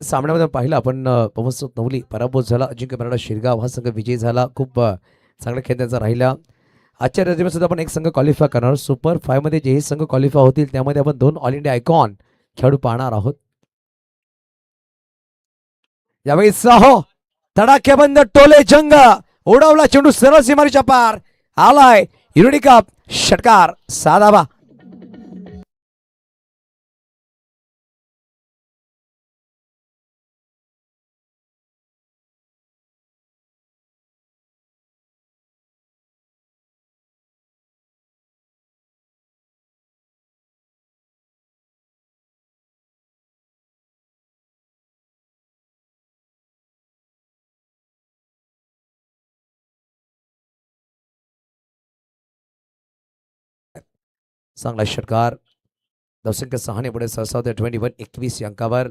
सामन्यामध्ये पाहिलं आपण पवनसुत नवली पराभूत झाला. अजिंक्य मराठा शिरगाव हा संघ विजयी झाला. खूप चांगला खेळ त्यांचा राहिला. आजच्या रजेमध्ये सुद्धा आपण एक संघ क्वालिफाय करणार. सुपर 5 मध्ये जेही संघ क्वालिफाय होतील त्यामध्ये आपण 2 ऑल इंडिया आयकॉन खेळाडू पाहणार आहोत. यावेळी साहो तडाख्याबंद टोले जंग उडवला चेंडू सरळ सीमारीच्या पार आलाय. युनिटी कप षटकार 6 धावा. चांगला षटकार धावसंख्या 6 ने पुढे सहसा 21 या अंकावर.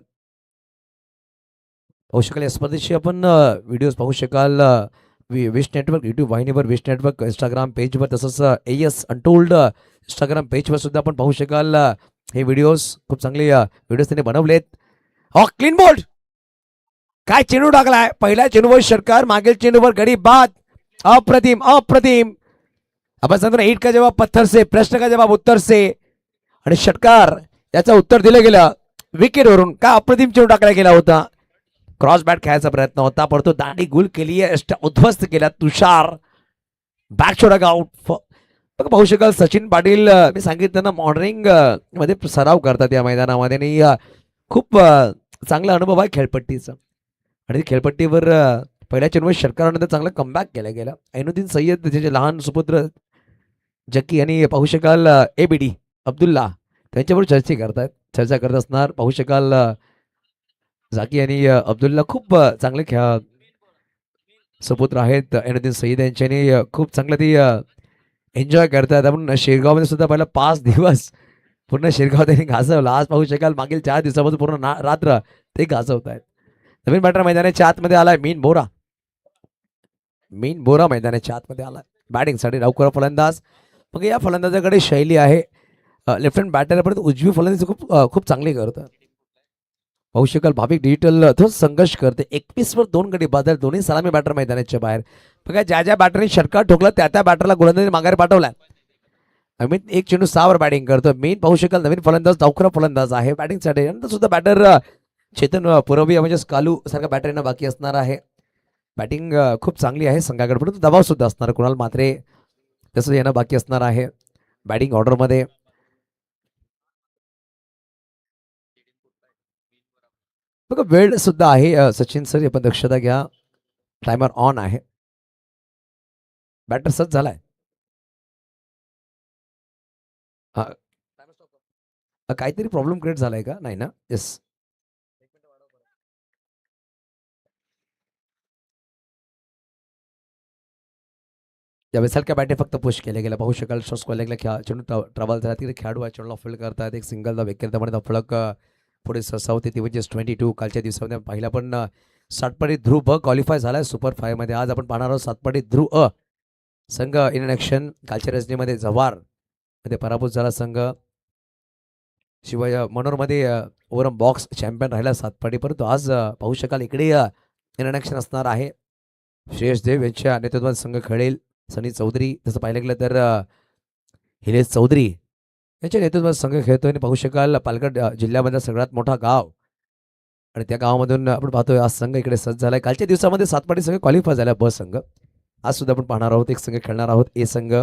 पाहू शकाल या स्पर्धेची आपण व्हिडिओज पाहू शकाल विश नेटवर्क यूट्यूब वाहिनीवर, विश नेटवर्क इंस्टाग्राम पेजवर, तसंच AS अनटोल्ड इंस्टाग्राम पेजवर सुद्धा आपण पाहू शकाल हे व्हिडिओज. खूप चांगले व्हिडिओज त्यांनी बनवलेत. क्लीन बोल्ड काय चेंडू टाकलाय. पहिल्या चेंडूवर षटकार, मागील चेंडूवर गडी बाद. अप्रतिम अप्रतिम. आपण सांगतो ईट का जवाब पत्थर से, प्रश्न का जवाब उत्तर से, आणि षटकार याचं उत्तर दिलं गेलं विकेटवरून. का अप्रतिम चेंडू टाकला गेला होता. क्रॉस बॅट खेळायचा प्रयत्न होता, परंतु दांडी गुल केली आहे, उद्ध्वस्त केला तुषार. Back shot out. पाहू शकाल सचिन पाटील मी सांगितलं ना मॉर्निंग मध्ये सराव करतात या मैदानामध्ये, आणि खूप चांगला अनुभव आहे खेळपट्टीचा. आणि खेळपट्टीवर पहिल्या चेंडूवर षटकारानंतर चांगला कमबॅक केला गेला. ऐनुद्दीन सय्यद त्याचे लहान सुपुत्र जक्की आणि पाहू शकाल ABD अब्दुल्ला त्यांच्याबरोबर चर्चा करत असणार. पाहू शकाल झाकी आणि अब्दुल्ला खूप चांगले सुपुत्र आहेत. एनुद्दीन सईद यांच्यानी खूप चांगलं ती एन्जॉय करतात. आपण शिरगावमध्ये सुद्धा पहिला 5 दिवस पूर्ण शिरगाव त्यांनी गाजवला. आज पाहू शकाल मागील 4 दिवसापासून पूर्ण रात्र ते गाजवत आहेत. नवीन बॅटर मैदानाच्या आतमध्ये आलाय मीन बोरा मैदानाच्या आतमध्ये आलाय बॅटिंगसाठी. डावखुरा फलंदाज. मग या फलंदाजाकडे शैली आहे. लेफ्ट हँड बॅटर परंतु उजवी फलंदाजी खूप चांगली करतं. पाहू शकाल भाविक डिजिटल तो संघर्ष करते. 21 वर 2 गडी बाद. दोन्ही सलामी बॅटर मैदानाच्या बाहेर. बघा ज्या बॅटरने षटकार ठोकला त्या बॅटरला गोलंदाजी माघारी पाठवलाय. अमित 1 चेंडू 6 वर बॅटिंग करतो. मेन पाहू शकाल नवीन फलंदाज डावखुरा फलंदाज आहे बॅटिंगसाठी. नंतर सुद्धा बॅटर चेतन पुरबिया म्हणजे कालू सारखा बॅटरीनं बाकी असणार आहे. बॅटिंग खूप चांगली आहे संघाकडे परंतु दबाव सुद्धा असणार. कुणाल मात्रे तसं येणं बाकी असणार आहे बॅटिंग ऑर्डरमध्ये. बघा वेळ सुद्धा आहे. सचिन सर आपण दक्षता घ्या. टायमर ऑन आहे. बॅटर सच झालाय. काहीतरी प्रॉब्लेम क्रिएट झालाय का? नाही ना? येस. यावेळेस हलक्या बॅटे फक्त पुश केले गेले. पाहू शकाल शॉस्कोलेगला चेंडू ट्रॅव्हल झाला. तिकडे खेळाडू चेंडूला फील्ड करतात. एक सिंगल विकेट फलक पुढे ससावते. ती म्हणजे 22. कालच्या दिवसामध्ये पहिला पण सातपाडी ध्रुव ब क्वालिफाय झालाय सुपर 5 मध्ये. आज आपण पाहणार आहोत सातपाडी ध्रुव अ संघ इन ॲक्शन. कालच्या रजनीमध्ये जव्हार मध्ये पराभूत झाला संघ. शिवाय मनोरमध्ये ओव्हर बॉक्स चॅम्पियन राहिला सातपाडी. परंतु आज पाहू शकाल इकडे इन ॲक्शन असणार आहे. श्रेयस देव यांच्या नेतृत्वात संघ खेळेल. सनी चौधरी तसं पाहिलं गेलं तर हिलेश चौधरी यांच्या नेतृत्वात संघ खेळतोय. आणि पाहू शकाल पालघर जिल्ह्यामधला सगळ्यात मोठा गाव आणि त्या गावामधून आपण पाहतोय आज संघ इकडे सज्ज झालाय. कालच्या दिवसामध्ये सातपाडी संघ क्वालिफाय झाला ब संघ. आज सुद्धा आपण पाहणार आहोत एक संघ खेळणार आहोत ए संघ.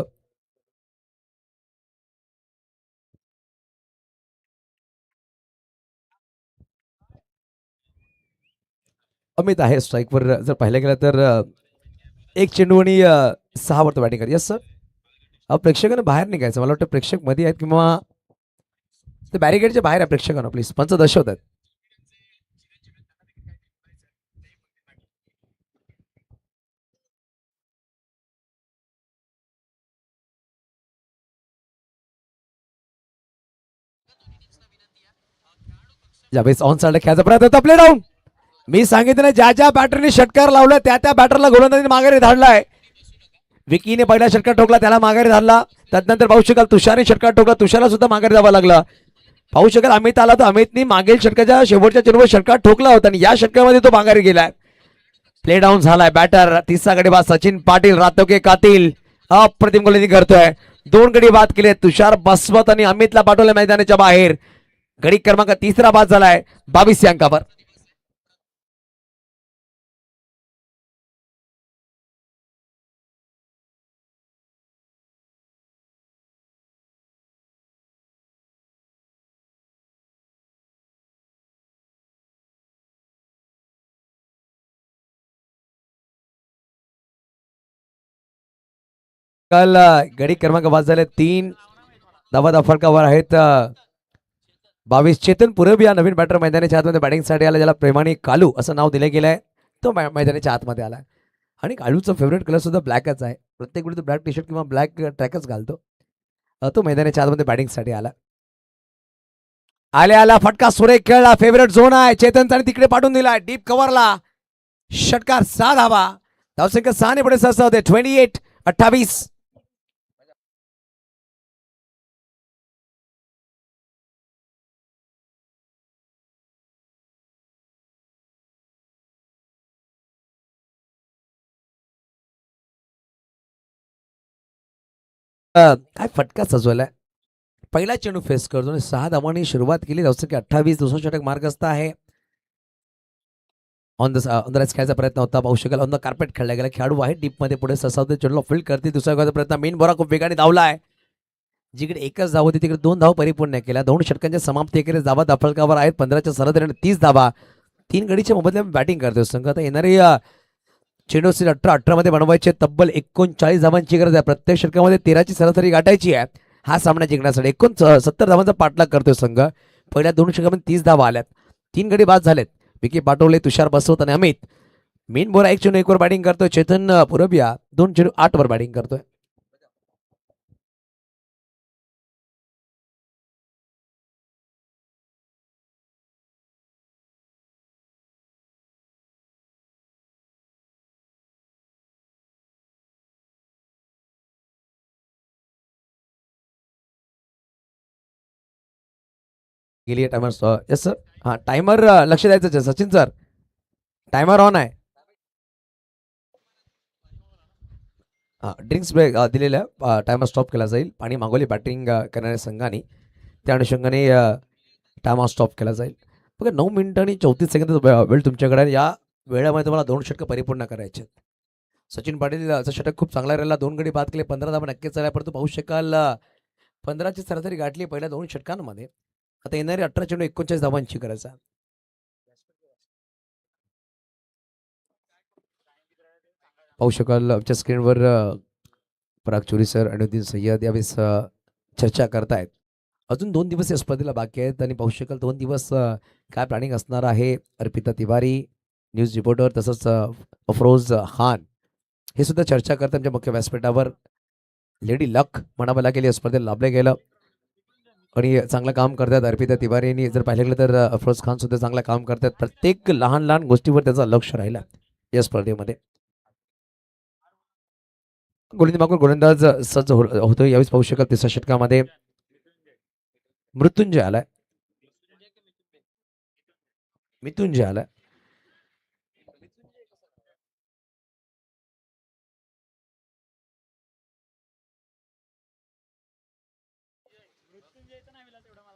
अमित आहे स्ट्राईकवर. जर पाहिलं गेलं तर 1 चेंडू आणि 6 वर बॅटिंग कर. Yes sir. प्रेक्षकांना बाहेर निघायचं. मला वाटतं प्रेक्षक मध्ये आहेत किंवा ते बॅरिकेडच्या बाहेर आहे. प्रेक्षकांना प्लीज पंच दर्शवतात. यावेळेस ऑन साइडला खेळायचा प्रयत्न होता. Play down. मी सांगितलं ज्या बॅटरने षटकार लावला त्या बॅटरला गोलंदाजीने माघारी धाडलाय. विकीने पहिला षटकार ठोकला त्याला माघारी धाडला. त्यानंतर पाहू शकाल तुषारने षटकार ठोकला. तुषारला सुद्धा माघारी जावं लागला. पाहू शकाल अमित आला तर अमितने मागील षटकाच्या शेवटच्या चेंडूवर षटकार ठोकला होता आणि या षटकामध्ये तो माघारी गेलाय. प्ले डाऊन झालाय. बॅटर तिसरा गडी बाद सचिन पाटील रातो के कातील अप्रतिम गोलंदाजी करतोय. 2 गडी बाद केले. तुषार बसवत आणि अमितला पाठवलं मैदानाच्या बाहेर. गडी क्रमांक 3 बाद झालाय 22 अंकावर. काल गडी क्रमांक बाद झाले 3 धावा फरकावर आहेत 22. चेतन पुरबिया नवीन बॅटर मैदानाच्या आतमध्ये बॅटिंगसाठी आला. ज्याला प्रेमाने कालू असं नाव दिलं गेलंय. तो मैदानाच्या आतमध्ये आला. आणि कालूचा फेवरेट कलर सुद्धा ब्लॅकच आहे. प्रत्येक वेळी तो ब्लॅक टी शर्ट किंवा ब्लॅक ट्रॅकच घालतो. तो मैदानाच्या आतमध्ये बॅटिंगसाठी आला. आला फटका सुरेख खेळला. फेवरेट झोन आहे चेतनचा आणि तिकडे पाठवून दिला डीप कव्हरला. षटकार 6 धावा. धावसंख्या 6 ने पुढे सहसा होते 28-28. काय फटका सजवलाय. पहिला चेंडू फेस करतो आणि 6 धावांनी सुरुवात केली. धावसंख्या 28. दुसरा षटक मार्गस्थ आहे. ऑन द खेळायचा प्रयत्न होता. पाहू शकाल ऑन द कार्पेट खेळला गेला. खेळाडू आहे डीप मध्ये पुढे ससावते चेंडूला फील्ड करते. दुसरा प्रयत्न मीन बोरा खूप वेगाने धावलाय. जिकडे एकच धाव होती तिकडे 2 धाव परिपूर्ण केल्या. 2 षटकांच्या समाप्ती एकेरी धावा दाफलकावर आहेत. 15च्या सरासरीने 30 धावा. 3 गडीच्या मोबदल्यात बॅटिंग करतोय संघ. आता येणारी चेंडू 18 मध्ये बनवायचे. तब्बल 39 धावांची गरज आहे. प्रत्येक षटकामध्ये 13ची सरासरी गाठायची आहे. हा सामना जिंकण्यासाठी 69 धावांचा पाठलाग करतोय संघ. पहिल्या 2 षटकांमध्ये 30 धावा आल्यात. 3 गडी बाद झालेत. विकी पाटोले, तुषार बसवत आणि अमित. मीन बोरा 1-1 वर बॅटिंग करतोय. चेतन पुरबिया 2-8 वर बॅटिंग करतोय. गेली टायमर. Yes sir. हा टायमर लक्ष द्यायचं सचिन सर. टायमर ऑन आहे. ड्रिंक्स ब्रेक दिलेला टायमर स्टॉप केला जाईल. पाणी मागवली बॅटिंग करणाऱ्या संघाने. त्या अनुषंगाने टायमर स्टॉप केला जाईल. बघा 9 मिनिटं आणि 34 सेकंद वेळ तुमच्याकडे आहे. या वेळामध्ये तुम्हाला 2 षटकं परिपूर्ण करायचे आहेत. सचिन पाटीलचा षटक खूप चांगला राहिला. 2 गडी बाद केले. 15 धावा नक्कीच आल्या. परंतु पाहू शकाल 15ची सरासरी गाठली पहिल्या 2 षटकांमध्ये. आता येणारी 18 चेंडू 39 धावांची गरज आहे. पाहू शकाल आमच्या स्क्रीनवर पराग चोरी सर आणि सय्यद यावेळेस चर्चा करतायत. अजून 2 दिवस या स्पर्धेला बाकी आहेत आणि पाहू शकाल 2 दिवस काय प्लॅनिंग असणार आहे. अर्पिता तिवारी न्यूज रिपोर्टर तसंच अफरोज खान हे सुद्धा चर्चा करतात आमच्या मुख्य व्यासपीठावर. लेडी लक म्हणावं लागेल या स्पर्धेला लाभलं गेलं आणि चांगलं काम करतात अर्पिता तिवारीनी. जर पाहिलं गेलं तर अफरोज खान सुद्धा चांगलं काम करतात. प्रत्येक लहान लहान गोष्टीवर त्याचं लक्ष राहिलं या स्पर्धेमध्ये. गोलंदाज सज्ज होतो. यावेळेस पाहू शकाल 3ऱ्या षटकामध्ये मृत्युंजय आलाय. मिथुंजय आलाय.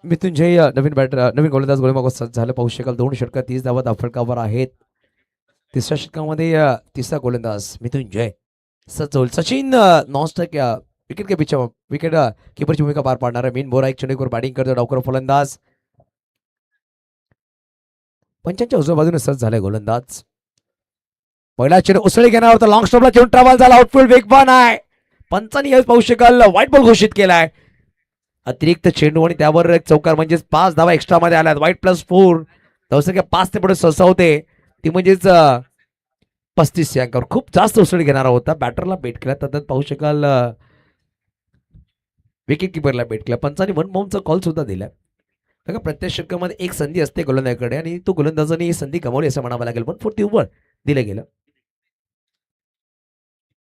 मिथुंजय नवीन गोलंदाज गोलमागो सज्ज झालं. पाहू शकाल 2 षटकं 30 धावा दाफळकावर आहेत. 3ऱ्या षटकामध्ये 3रा गोलंदाज मिथुंजय सज्ज होईल. सचिन नॉनस्टॉप विकेट किपरची भूमिका पार पाडणार आहे. मीन बोरा 1-1 वर बॅटिंग करतो. डावकर फलंदाज पंचांच्या उजव्या बाजूने सज्ज झालाय गोलंदाज. पहिला चेंडू उसळी घेणार होता. लॉंग स्टॉपला चेंडू ट्रॅव्हल झाला. आउटफील्ड वेगवान आहे. पंचांनी यावेळेस पाहू शकाल व्हाईट बॉल घोषित केलाय. अतिरिक्त चेंडू आणि त्यावर एक चौकार म्हणजेच 5 धावा एक्स्ट्रा मध्ये आल्यात. व्हाईट +4 धावसंख्या 5 ते पुढे ससावते. ती म्हणजेच 35 या अंकावर खूप जास्त उसळी घेणारा होता. बॅटरला बेट केला. तद्दन पाहू शकाल विकेट किपरला बेट केला. पंचांनी 1 बाउंडचा कॉल सुद्धा दिला. बघा प्रत्येक षटकामध्ये एक संधी असते गोलंदाजाकडे आणि तो गोलंदाजाने ही संधी गमावली असं म्हणावं लागेल. 140 वर दिलं गेलं.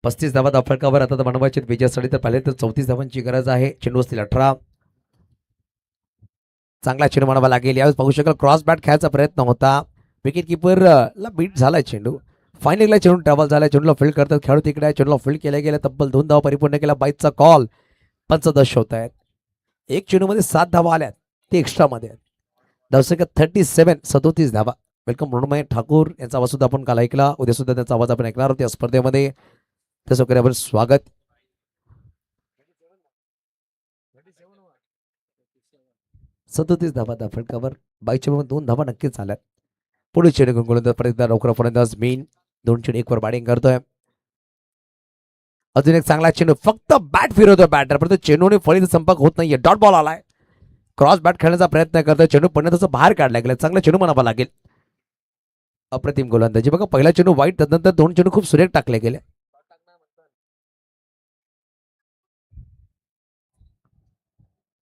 35 धावा दाफळकावर आता बनवायचे विजयासाठी. तर पाहिले तर 34 धावांची गरज आहे. चेंडू असतील 18. चांगला चेंडू म्हणावा लागेल. यावेळेस पाहू शकाल क्रॉस बॅट खेळायचा प्रयत्न होता. विकेट किपरला बीट झालाय चेंडू. फायनलला चेंडू ट्रॅव्हल झाला. चेंडूला फील्ड करतात खेळाडू तिकडे आहे. चेंडूला फील्ड केल्या गेल्या. तब्बल 2 धावा परिपूर्ण केला. 22चा कॉल. 15 होत आहेत. एक चेंडूमध्ये 7 धावा आल्यात. ते एक्स्ट्रामध्ये आहेत. धावसंख्या 37 धावा. वेलकम मृण्मय ठाकूर यांचा आवाज सुद्धा आपण काल ऐकला. उद्या सुद्धा त्यांचा आवाज आपण ऐकणार आहोत या स्पर्धेमध्ये. त्यासाठी आपण स्वागत. 37 धावा दाफळकावर. 22 2 धावा नक्कीच आल्यात. पुढे चेंडू गोलंदाज परत लवकर फलंदाज मीन 2-1 वर बॅटिंग करतोय. अजून एक चांगला चेंडू. फक्त बॅट फिरवतोय बॅटर परंतु चेंडूने फळीचा संपर्क होत नाहीये. डॉट बॉल आलाय. क्रॉस बॅट खेळण्याचा प्रयत्न करतोय. चेंडू पडण्याचा बाहेर काढला गेला. चांगला चेंडू म्हणावा लागेल. अप्रतिम गोलंदाजी. बघा पहिला चेंडू वाईट. त्यानंतर 2 चेंडू खूप सुरेख टाकले गेले.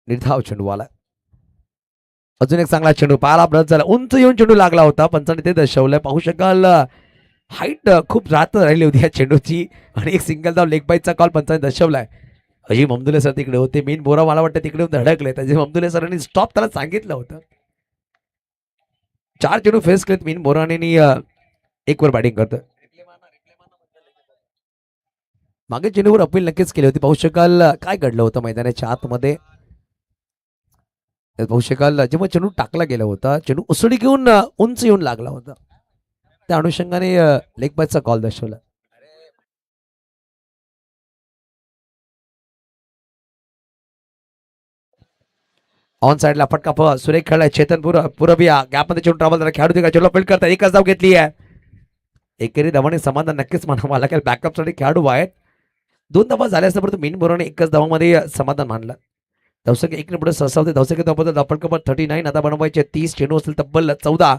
निर्धाव चेंडू आला. अजून एक चांगला चेंडू पायाला ब्रश झाला. उंच येऊन चेंडू लागला होता. पंचाने ते दर्शवलंय. पाहू शकाल हाईट खूप राहत राहिली होती या चेंडूची आणि एक सिंगल धाव लेग बाईचा कॉल पंचाने दर्शवलाय. अजिम अमदुल्ले सर तिकडे होते. मीन बोरा मला वाटतं तिकडे धडकले. अजिम अमदुल्ले सरांनी स्टॉप त्याला सांगितलं होतं. 4 चेंडू फेस केलेत मीन बोराने 1 वर बॅटिंग करतोय. मागे चेंडूवर अपील नक्कीच केली होती. पाहू शकाल काय घडलं होतं मैदानाच्या आतमध्ये. पाहू शकाल जेव्हा चेंडू टाकला गेला होता चेंडू उसळी घेऊन उंच येऊन लागला होता. त्या अनुषंगाने लेग बायचा कॉल दर्शवला. ऑन साइडला फटका सुरेख खेळलाय. चेतन पुरबिया गॅपमध्ये चेंडू ट्रॅव्हल झाला. खेळाडू तिकडे चेंडूला फील्ड करतात. एकच धाव घेतली आहे. एकेरी धावाने समाधान नक्कीच म्हणावं लागेल. बॅकअपसाठी खेळाडू आहेत. 2 धावा झाल्या असता परंतु मीन बोराने एकच धावामध्ये समाधान मानलं. धावसंख्या 1 पुढे सरसावते. धावसंख्या धावपळ धावपळ क्रमांक 39. आता बनवायचे 30 चेंडू असतील तब्बल 14.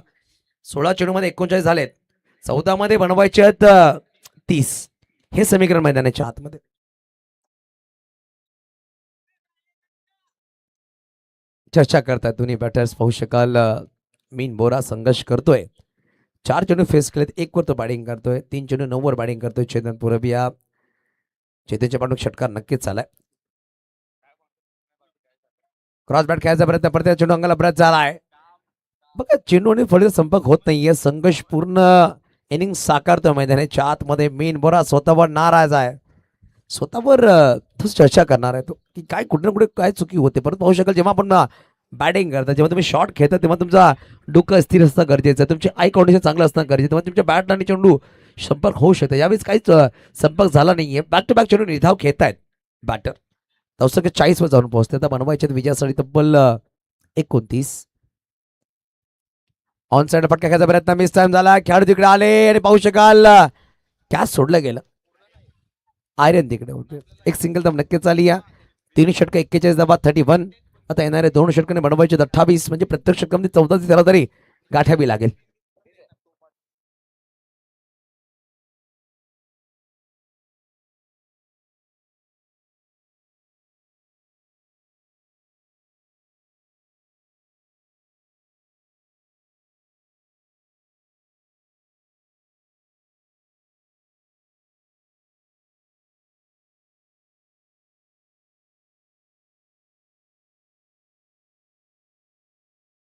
16 चेंडूमध्ये 39 झालेत. 14 मध्ये बनवायचे आहेत 30. हे समीकरण मैदानाच्या आतमध्ये. चर्चा करतात दोन्ही बॅटर्स. पाहू शकाल मीन बोरा संघर्ष करतोय. 4 चेंडू फेस केलेत. 1 वर तो बॅटिंग करतोय. 3 चेंडू 9 वर बॅटिंग करतोय चेतन पुरबिया. चेतनच्या पाठून षटकार नक्कीच झालाय. क्रॉस बॅट खेळायचा प्रयत्न पडते. चेंडू अंगाला ब्रश झालाय. बघा चेंडू आणि फळीचा संपर्क होत नाहीये. संघर्ष पूर्ण इनिंग साकारतोय मैदानाच्या आतमध्ये. मीन बोरा स्वतःवर नाराज आहे. स्वतःवर चर्चा करणार आहे तो की काय कुठे ना कुठे काय चुकी होते. परंतु पाहू शकाल जेव्हा आपण बॅटिंग करता, जेव्हा तुम्ही शॉट खेळता, तेव्हा तुमचा डोकं स्थिर असणं गरजेचं आहे. तुमची आय कंडिशन चांगलं असणं गरजेचं, तेव्हा तुमच्या बॅट आणि चेंडू संपर्क होऊ शकतो. यावेळेस काहीच संपर्क झाला नाहीये. बॅक टू बॅक चेंडू निधाव खेळतायत बॅटर. धावसंख्या 40 वर जाऊन पोहोचते. आता बनवायचे विजयासाठी तब्बल 29. ऑन साइड फटका खेळायचा प्रयत्न मिस टाइम झाला. खेळाडू तिकडे आले आणि पाहू शकाल कॅच सोडलं गेलं. आयरन तिकडे होते. एक सिंगल दम नक्कीच आली. या 3 षटक 41 धावा 31. आता येणारे 2 षटकाने बनवायचे 28. म्हणजे प्रत्येक षटकामध्ये 14 ते 13 तरी गाठ्यावी लागेल.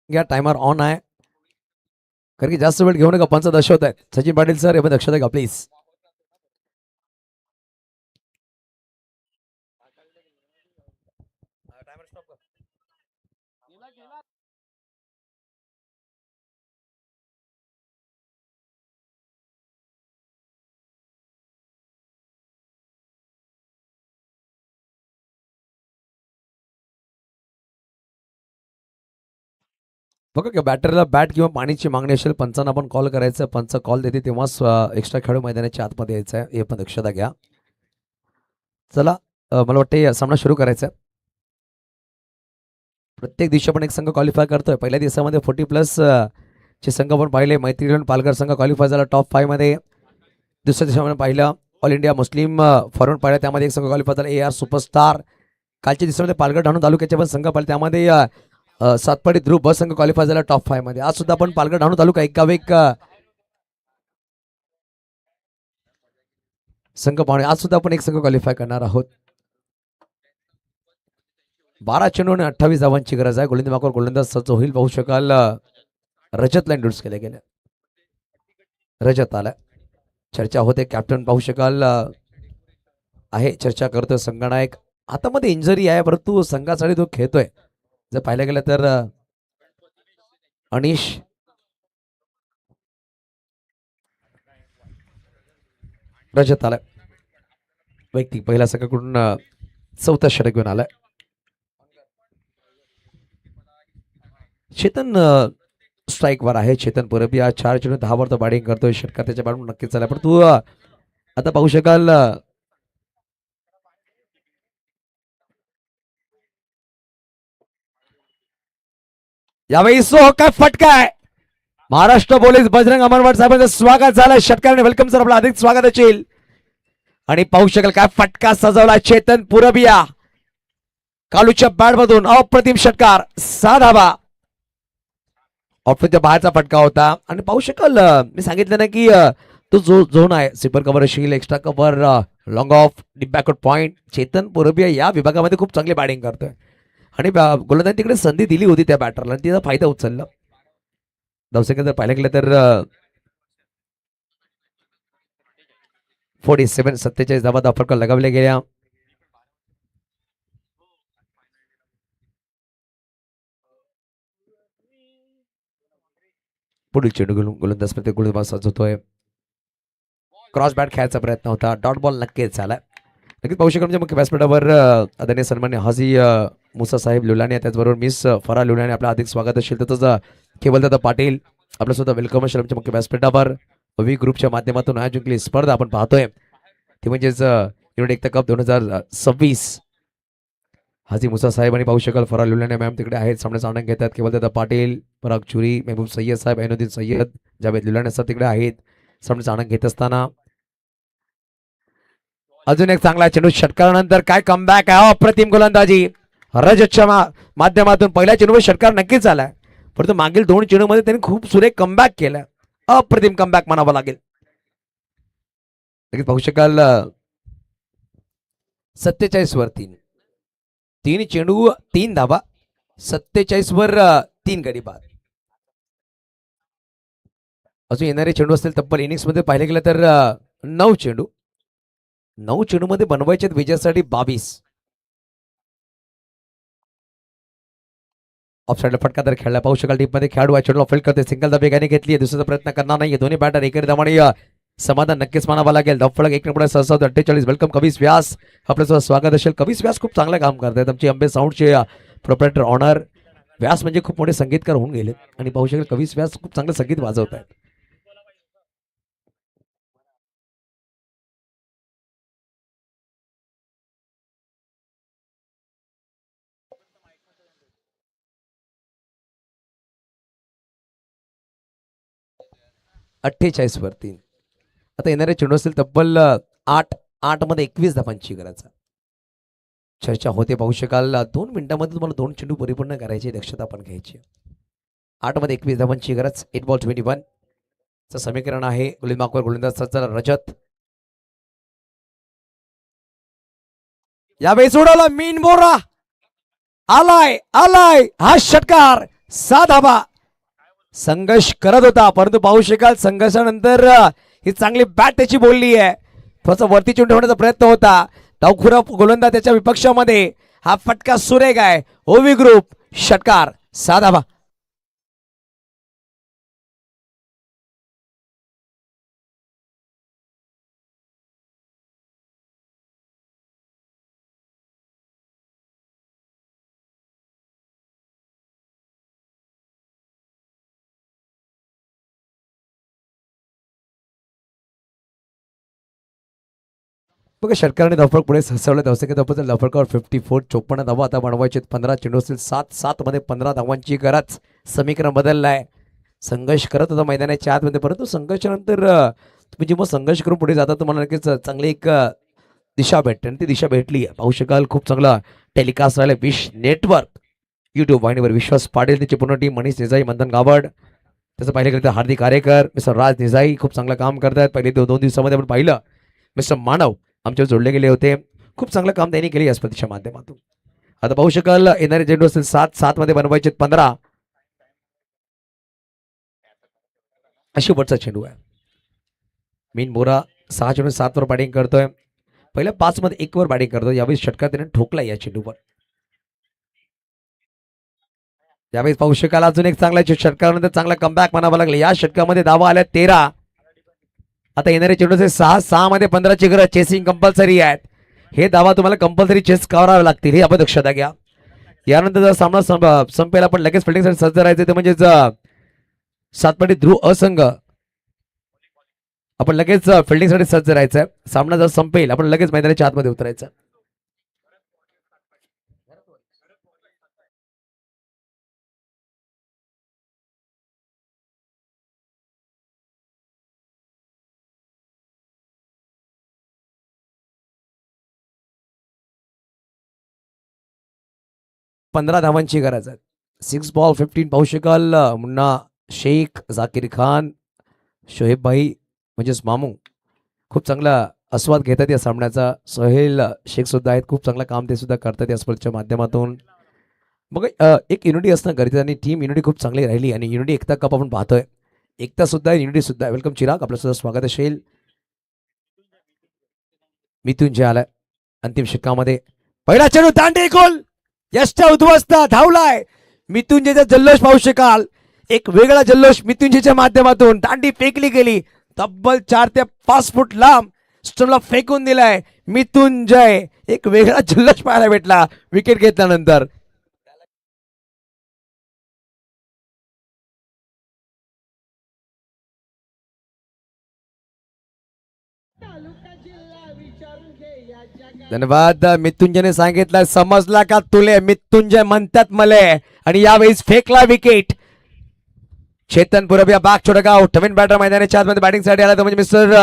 या टायमर ऑन आहे. कारण की जास्त वेळ घेऊ नका. पंच दर्शवत आहेत. सचिन पाटील सर यामध्ये लक्षात घ्या प्लीज. बघा की बॅटरला बॅट किंवा पाणीची मागणी असेल, पंचांना आपण कॉल करायचं. पंच कॉल देते तेव्हाच एक्स्ट्रा खेळाडू मैदानाच्या आतमध्ये यायचं आहे. हे पण दक्षता घ्या. चला मला वाटतं सामना सुरू करायचा आहे. प्रत्येक दिवशी आपण एक संघ क्वालिफाय करतोय. पहिल्या दिवसामध्ये 40+ चे संघ आपण पाहिले. मैत्रीण पालघर संघ क्वालिफाय झाला टॉप 5 मध्ये. दुसऱ्या दिवसामध्ये पाहिलं ऑल इंडिया मुस्लिम फॉरवर्ड पाहिलं, त्यामध्ये एक संघ क्वालिफाय झाला AR सुपरस्टार. कालच्या दिवसामध्ये पालघर डहाणू तालुक्याचे पण संघ पाहिले, त्यामध्ये सातपाडी ध्रुव ब संघ क्वालिफाय झाला टॉप 5 मध्ये. आज सुद्धा आपण पालघर डहाणू तालुका एकावेक संघ पाहणे. आज सुद्धा आपण एक संघ क्वालिफाय करणार आहोत. 12 चेंडू आणि 28 धावांची गरज आहे. गोलंदाज माकोर गोलंदाज सज्ज होईल. पाहू शकाल रजत लाईन डूट्स केले गेले. रजत आला. चर्चा होते. कॅप्टन पाहू शकाल आहे. चर्चा करतोय संघनायक. हातामध्ये इंजरी आहे परंतु संघासाठी तो खेळतोय. जर पाहिलं गेलं तर अनिश रजत आलाय. वैयक्तिक पहिला संघाकडून 4था षटक घेऊन आलाय. चेतन स्ट्राईक वर आहे. चेतन पुरबिया 4 चेंडू 10 वर तो बॅटिंग करतोय. षटकार त्याच्या बॅटून नक्कीच झाला. पण तू आता पाहू शकाल यावेळी काय फटका आहे. महाराष्ट्र पोलीस बजरंग अमरवाड साहेबांचं स्वागत झालं. षटकाराने वेलकम सर. आपलं अधिक स्वागत असेल. आणि पाहू शकाल काय फटका सजवला चेतन पुरबिया. कालूच्या बॅट मधून अप्रतिम षटकार. 6 धावा. ऑफच्या बाहेरचा फटका होता. आणि पाहू शकाल मी सांगितलं ना की तो जो झोन आहे स्वीपर कव्हर असेल, extra cover, long of, deep backward point. Chetan Purbiya या विभागामध्ये खूप चांगली बॅटिंग करतोय. आणि गोलंदाजांनी तिकडे संधी दिली होती त्या बॅटरला आणि तिचा फायदा उचलला. धावसंख्या जर पाहायला गेलं तर 47 धावा फटका लगावल्या गेल्या. पुढील चेंडू गोलंदाज प्रत्येक गोलंदाज सजवतोय. क्रॉस बॅट खेळायचा प्रयत्न होता. डॉट बॉल नक्कीच झालाय. नक्कीच पाहू शकाल म्हणजे मुख्य व्यासपीठावर आदरणीय सन्मान्य हाजी मुसा साहेब लुलानी, त्याचबरोबर मिस फरा लुलानी आपलं अधिक स्वागत असेल. तसंच केवलदादा पाटील आपलं सुद्धा वेलकम असेल आमच्या मुख्य व्यासपीठावर. वी ग्रुपच्या माध्यमातून आयोजन केलेली स्पर्धा आपण पाहतोय ती म्हणजेच युनिट एकता कप 2026. हाजी मुसा साहेब आणि पाहू शकाल फरार लुलाने मॅम तिकडे आहेत. सामन्याचा आनंद घेतात. केवलदादा पाटील, पराग चुरी, मेहबूब सय्यद साहेब, ऐनुद्दीन सय्यद, जावेद लुलाने सर तिकडे आहेत. सामन्याचा आनंद घेत असताना अजून एक चांगला चेंडू षटकारानंतर काय कमबॅक आहे. अप्रतिम गोलंदाजी रजतच्या माध्यमातून पहिल्या चेंडूवर षटकार नक्कीच झालाय, परंतु मागील 2 चेंडूमध्ये त्यांनी खूप सुरेख कमबॅक केलं. अप्रतिम कमबॅक म्हणावं लागेल. लगेच पाहू शकाल 47 वर 3 चेंडू 3 धाबा, 47 वर 3 गडी बाद. अजून येणारे चेंडू असतील तब्बल इनिंग्स मध्ये पाहिले गेलं तर 9 चेंडू मध्ये बनवायचे विजयासाठी 22. ऑफसाईडला फटका तर खेळला. पाहू शकाल टीम मध्ये खेळाडू चेंडू फील्ड करते. सिंगल दा वेगाने घेतली, दुसऱ्याचा प्रयत्न करणार नाही. दोन्ही बॅटर एकेरी दमाने समाधान नक्कीच मानावा लागेल. धपफळक 1 नंबर 48. वेलकम कविस व्यास, आपल्यासोबत स्वागत असेल. कविस व्यास खूप चांगलं काम करतायत. आमचे अंबे साऊंडचे प्रोप्रायटर ऑनर व्यास म्हणजे खूप मोठे संगीतकार होऊन गेले आणि पाहू शकाल कविस व्यास खूप चांगलं संगीत वाजवत आहेत. अठ्ठेचाळीस वर 3. आता येणारे चेंडू असतील तब्बल 8 मध्ये 21 धावांची गरज. चर्चा होते. पाहू शकाल 2 मिनिटांमध्ये तुम्हाला 2 चेंडू परिपूर्ण करायची दक्षता आपण घ्यायची. 8 मध्ये 21 धावांची गरज. 8 बॉल 21 चं समीकरण आहे. गोलंदाज सज्जन रजत. यावेळी सोडवला मीन बोरा. आलाय हा षटकार 6 धावा. संघर्ष करत होता, परंतु पाहू शकाल संघर्षानंतर ही चांगली बॅट त्याची बोलली आहे. थोडासा वरती चेंडू ठेवण्याचा प्रयत्न होता. डावखुरा गोलंदाज त्याच्या विपक्षामध्ये. हा फटका सुरेख आहे. ओवी ग्रुप षटकार 6 धावा. बघा षटकाराने धावफलक पुढे सरसवलं. धावसंख्या धावपळ धावफलकावर 54. 54 धावा आता बनवायचे. 15 चेंडू असतील. 7 मध्ये 15 धावांची गरज. समीकरण बदललाय. संघर्ष करत होता मैदानाच्या आतमध्ये, परंतु संघर्षानंतर तुम्ही जेव्हा संघर्ष करून पुढे जाता तुम्हाला नक्कीच चांगली एक दिशा भेटते आणि ती दिशा भेटली. पाहू शकाल खूप चांगला टेलिकास्ट राहिला. विश नेटवर्क युट्यूब वाहिनीवर. विश्वास पाटील, त्याची पूर्ण टीम, मनीष देसाई, मंथन गावड, त्याचं पाहिलं गेलं तर हार्दिक आरेकर, मिस्टर राज देसाई खूप चांगलं काम करतात. पहिले 2 दिवसामध्ये आपण पाहिलं मिस्टर मानव आमच्यावर जोडले गेले होते. खूप चांगलं काम त्यांनी केले या स्पर्धेच्या माध्यमातून. आता पाहू शकाल येणारे चेंडू असतील 7 मध्ये बनवायचे 15. अशी वरचा चेंडू आहे. मीन बोरा 6 चेंडू 7 वर बॅटिंग करतोय. पहिल्या 5 मध्ये 1 वर बॅटिंग करतोय. यावेळी षटकार त्याने ठोकला या चेंडूवर. यावेळी पाहू शकाल अजून एक चांगला षटकारानंतर चांगला कमबॅक म्हणावा लागला. या षटकामध्ये धावा आल्या 13. आता येणारे चेंडूचे 6 मध्ये 15ची गरज. चेसिंग कंपल्सरी आहेत. हे धावा तुम्हाला कंपल्सरी चेस करावे लागतील, हे आपण लक्षात घ्या. यानंतर जर सामना संपेल आपण लगेच फिल्डिंगसाठी सज्ज राहायचं. ते म्हणजेच सातपाटी ध्रुव असंघ आपण लगेच फिल्डिंगसाठी सज्ज राहायचं. सामना जर संपेल आपण लगेच मैदानाच्या आतमध्ये उतरायचं. पंधरा धावांची गरज आहे. 6 बॉल 15. पाहू शकाल मुन्ना शेख, झाकीर खान, शोहेब भाई म्हणजेच मामू खूप चांगला आस्वाद घेतात या सामन्याचा. सोहेल शेख सुद्धा आहेत. खूप चांगलं काम ते सुद्धा करतात या स्पर्धेच्या माध्यमातून. मग एक युनिटी असणं गरजेचं आणि टीम युनिटी खूप चांगली राहिली आणि युनिटी एकता कप आपण पाहतोय. एकता सुद्धा आहे, युनिटी सुद्धा आहे. वेलकम चिराग, आपलं सुद्धा स्वागत असेल. मिथुंजय आलाय अंतिम षटकामध्ये. पहिला चेंडू दांडी गोल. यष्टा उद्ध्वस्त धावलाय. मिथुंजयचा जल्लोष पाहू शकाल. एक वेगळा जल्लोष मिथुंजयच्या माध्यमातून. दांडी फेकली गेली. तब्बल 4 ते 5 फूट लांब स्टंपला फेकून दिलाय मिथुंजय. एक वेगळा जल्लोष पाहायला भेटला विकेट घेतल्यानंतर. तालुका जिल्हा विचारून घे या जगात. धन्यवाद. मृत्युंजयने सांगितलं समजला का तुले, मृत्युंजय म्हणतात मले. आणि यावेळेस फेकला विकेट. चेतन पुरबिया बाग छोडगाव नवीन बॅटर मैदानाच्या आतमध्ये बॅटिंग साठी आला तो म्हणजे मिस्टर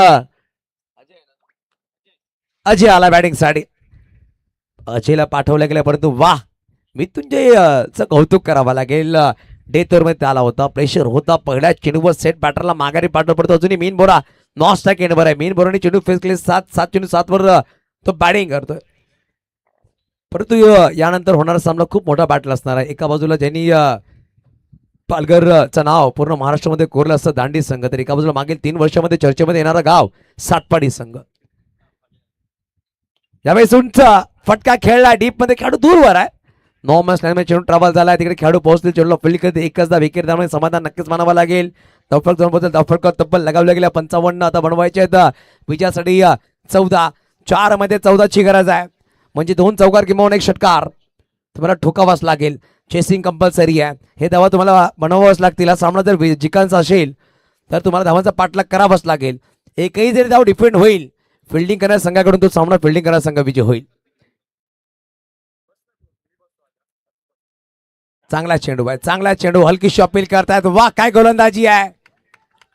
अजय आला बॅटिंग साठी. अजयला पाठवलं गेलं परंतु वाह, मृत्युंजयचं कौतुक करावं लागेल. डेथ मध्ये आला होता, प्रेशर होता. पहिल्या चेंडूवर सेट बॅटरला माघारी पाठवलं पडतो. अजूनही मीन बोरा नॉस्ट केंडवर आहे. मीन बोराने चेंडू फेस केले 7 चेंडू 7 वर तो बॅटिंग करतोय. परंतु यानंतर होणारा सामना खूप मोठा बॅटल असणार आहे. एका बाजूला ज्यांनी पालघरचं नाव पूर्ण महाराष्ट्रामध्ये कोरलं असतं दांडी संघ, तर एका बाजूला मागील 3 वर्षामध्ये चर्चेमध्ये येणारा गाव सातपाडी संघ. यावेळेस उंच फटका खेळला, डीप मध्ये खेळाडू दूरवर आहे. 9 मॅच लाईनमध्ये चेंडू ट्रॅव्हल झाला, तिकडे खेळाडू पोहोचले. चेंडूला फील्ड करते एकचदा विकेट, त्यामुळे समाधान नक्कीच मानावं लागेल. धावफलक जाऊन बद्दल धावफलक तब्बल लगावल्या गेल्या 55 आता बनवायचे आहेत विजयासाठी. 14 4 मध्ये 14ची गरज आहे, म्हणजे 2 चौकार किंवा 1 षटकार तुम्हाला ठोकावाच लागेल. चेसिंग कंपल्सरी आहे. हे धावा तुम्हाला बनवावंच लागतील. हा सामना जर जिंकायचा असेल तर तुम्हाला धावांचा पाठलाग करावाच लागेल. एकही जरी धाव डिफेंड होईल, फिल्डिंग करणाऱ्या संघाकडून तो सामना फिल्डिंग करणारा संघ विजय होईल. चांगला चेंडू आहे, चांगला चेंडू. हलकीशी अपील करतायत. वा काय गोलंदाजी आहे,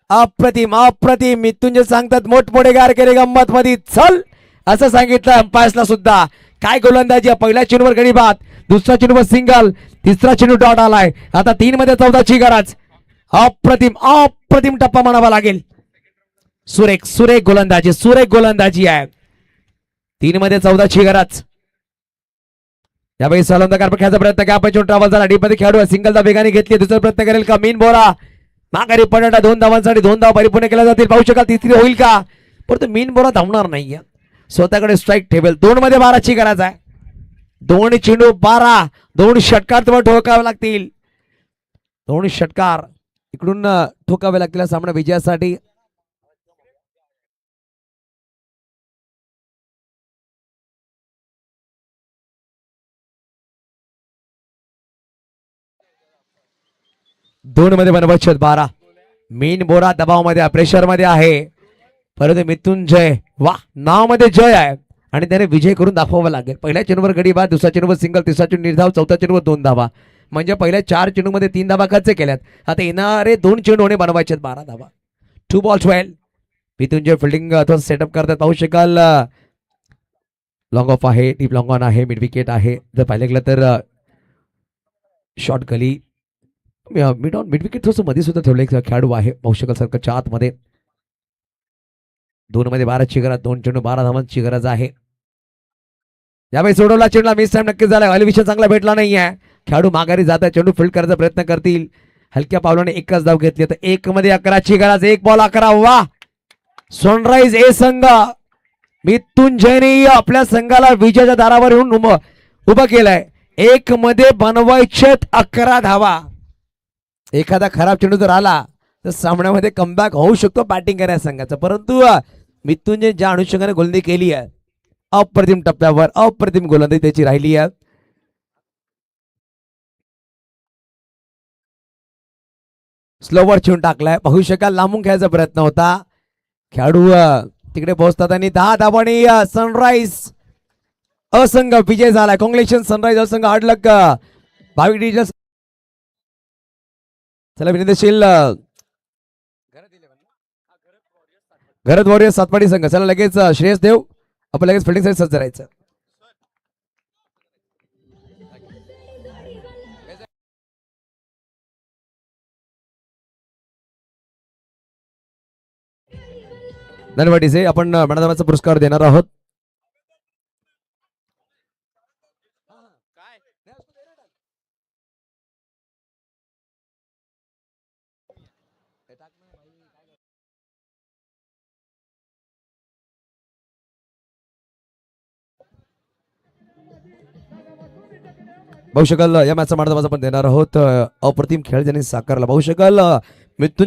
अप्रतिम अप्रतिम. मृत्युंजय सांगतात मोठमोठे गार केले गंमत मध्ये चल, असं सांगितलं अंपायर्सला सुद्धा. काय गोलंदाजी. पहिल्या चेंडूवर गडी बाद, दुसऱ्या चेंडूवर सिंगल, तिसरा चेंडू डॉट आलाय. आता 3 मध्ये 14ची गरज. अप्रतिम अप्रतिम टप्पा म्हणावा लागेल. सुरेख सुरेख गोलंदाजी, सुरेख गोलंदाजी आहे. 3 मध्ये 14ची गरज. यावेळी सलंदाकार खेळायचा प्रयत्न काय आपण ट्रॅव्हल झाला. डीप मध्ये खेळाडू सिंगलदा वेगाने घेतली. दुसरा प्रयत्न करेल का मीन बोरा. माघारी पडणा 2 धावांसाठी 2 धावा परिपूर्ण केल्या जातील. पाहू शकाल तिसरी होईल का, परंतु मीन बोरा धावणार नाहीये, स्वतःकडे स्ट्राईक ठेवेल. 2 मध्ये 12ची गरज आहे. 2 चेंडू 12, 2 षटकार तुम्हाला ठोकावे लागतील. 2 षटकार इकडून ठोकावे लागतील सामना विजयासाठी. दोन मध्ये बनवायचे 12. मीन बोरा दबावामध्ये प्रेशर मध्ये आहे, परंतु मृत्युंजय वा नाव मध्ये जय आहे आणि त्याने विजय करून दाखवावा लागेल. पहिल्या चेंडूवर गडी बाद, दुसऱ्या चेंडूवर सिंगल, तिसरा चेंडू निर्धाव, चौथ्या चेंडूवर 2 धावा, म्हणजे पहिल्या 4 चेंडूमध्ये 3 धावा खर्च केल्यात. आता येणारे 2 चेंडू होणे बनवायचे 12 धावा. 2 बॉल 12. मृत्युंजय फिल्डिंग अथवा सेटअप करतात. पाहू शकाल लॉंग ऑफ आहे, डीप लॉंग ऑन आहे, मिड विकेट आहे. जर पाहिलं गेलं तर short gully mid on mid wicket थोडंसं मध्ये सुद्धा ठेवलं. एक खेळाडू आहे पाहू शकाल सरकारच्या आतमध्ये. 2 मध्ये 12ची गरज, 2 चेंडू 12 धावांची गरज आहे. यावेळी सोडवला चेंडूला मिस टाइम नक्कीच झाला. एलिव्हेशन चांगला भेटला नाही आहे. खेळाडू माघारी जात आहे, चेंडू फील्ड करायचा प्रयत्न करतील. हलक्या पावलाने एकच धाव घेतली. तर 1 मध्ये 11ची गरज, 1 बॉल 11. वा सनराइज ए संघ मृत्युंजयने आपल्या संघाला विजयाच्या दारावर येऊन उभं केलंय. 1 मध्ये बनवायचे 11 धावा. एखादा खराब चेंडू जर आला तर सामन्यामध्ये कमबॅक होऊ शकतो बॅटिंग करणाऱ्या संघाचा, परंतु मृत्युंजय ज्या अनुषंगाने गोलंदाजी केली आहे अप्रतिम टप्प्यावर, अप्रतिम गोलंदाजी त्याची राहिली आहे. स्लोवर ठेवून टाकलाय. पाहू शकाल लांबून खेळायचा प्रयत्न होता. खेळाडू तिकडे पोहोचतात आणि 10 धावांनी सनराइज असंघ विजय झालाय. कॉंग्रॅच्युलेशन सनराइज असंघ, हार्ड लक भाविक डिजिटल. चला विनंतीशील घरत वॉरियर्स सातपाडी संघ. चला लगेच श्रेयस देव आपण लगेच फिल्डिंग साठी सज्ज राहायचं. धन्यवाद डीजे. आपण मनादामाचा पुरस्कार देणार आहोत. पाहू शकाल या मॅचचा मानधन आपण देणार आहोत. अप्रतिम खेळ ज्यांनी साकारला. पाहू शकाल मृत्युंजय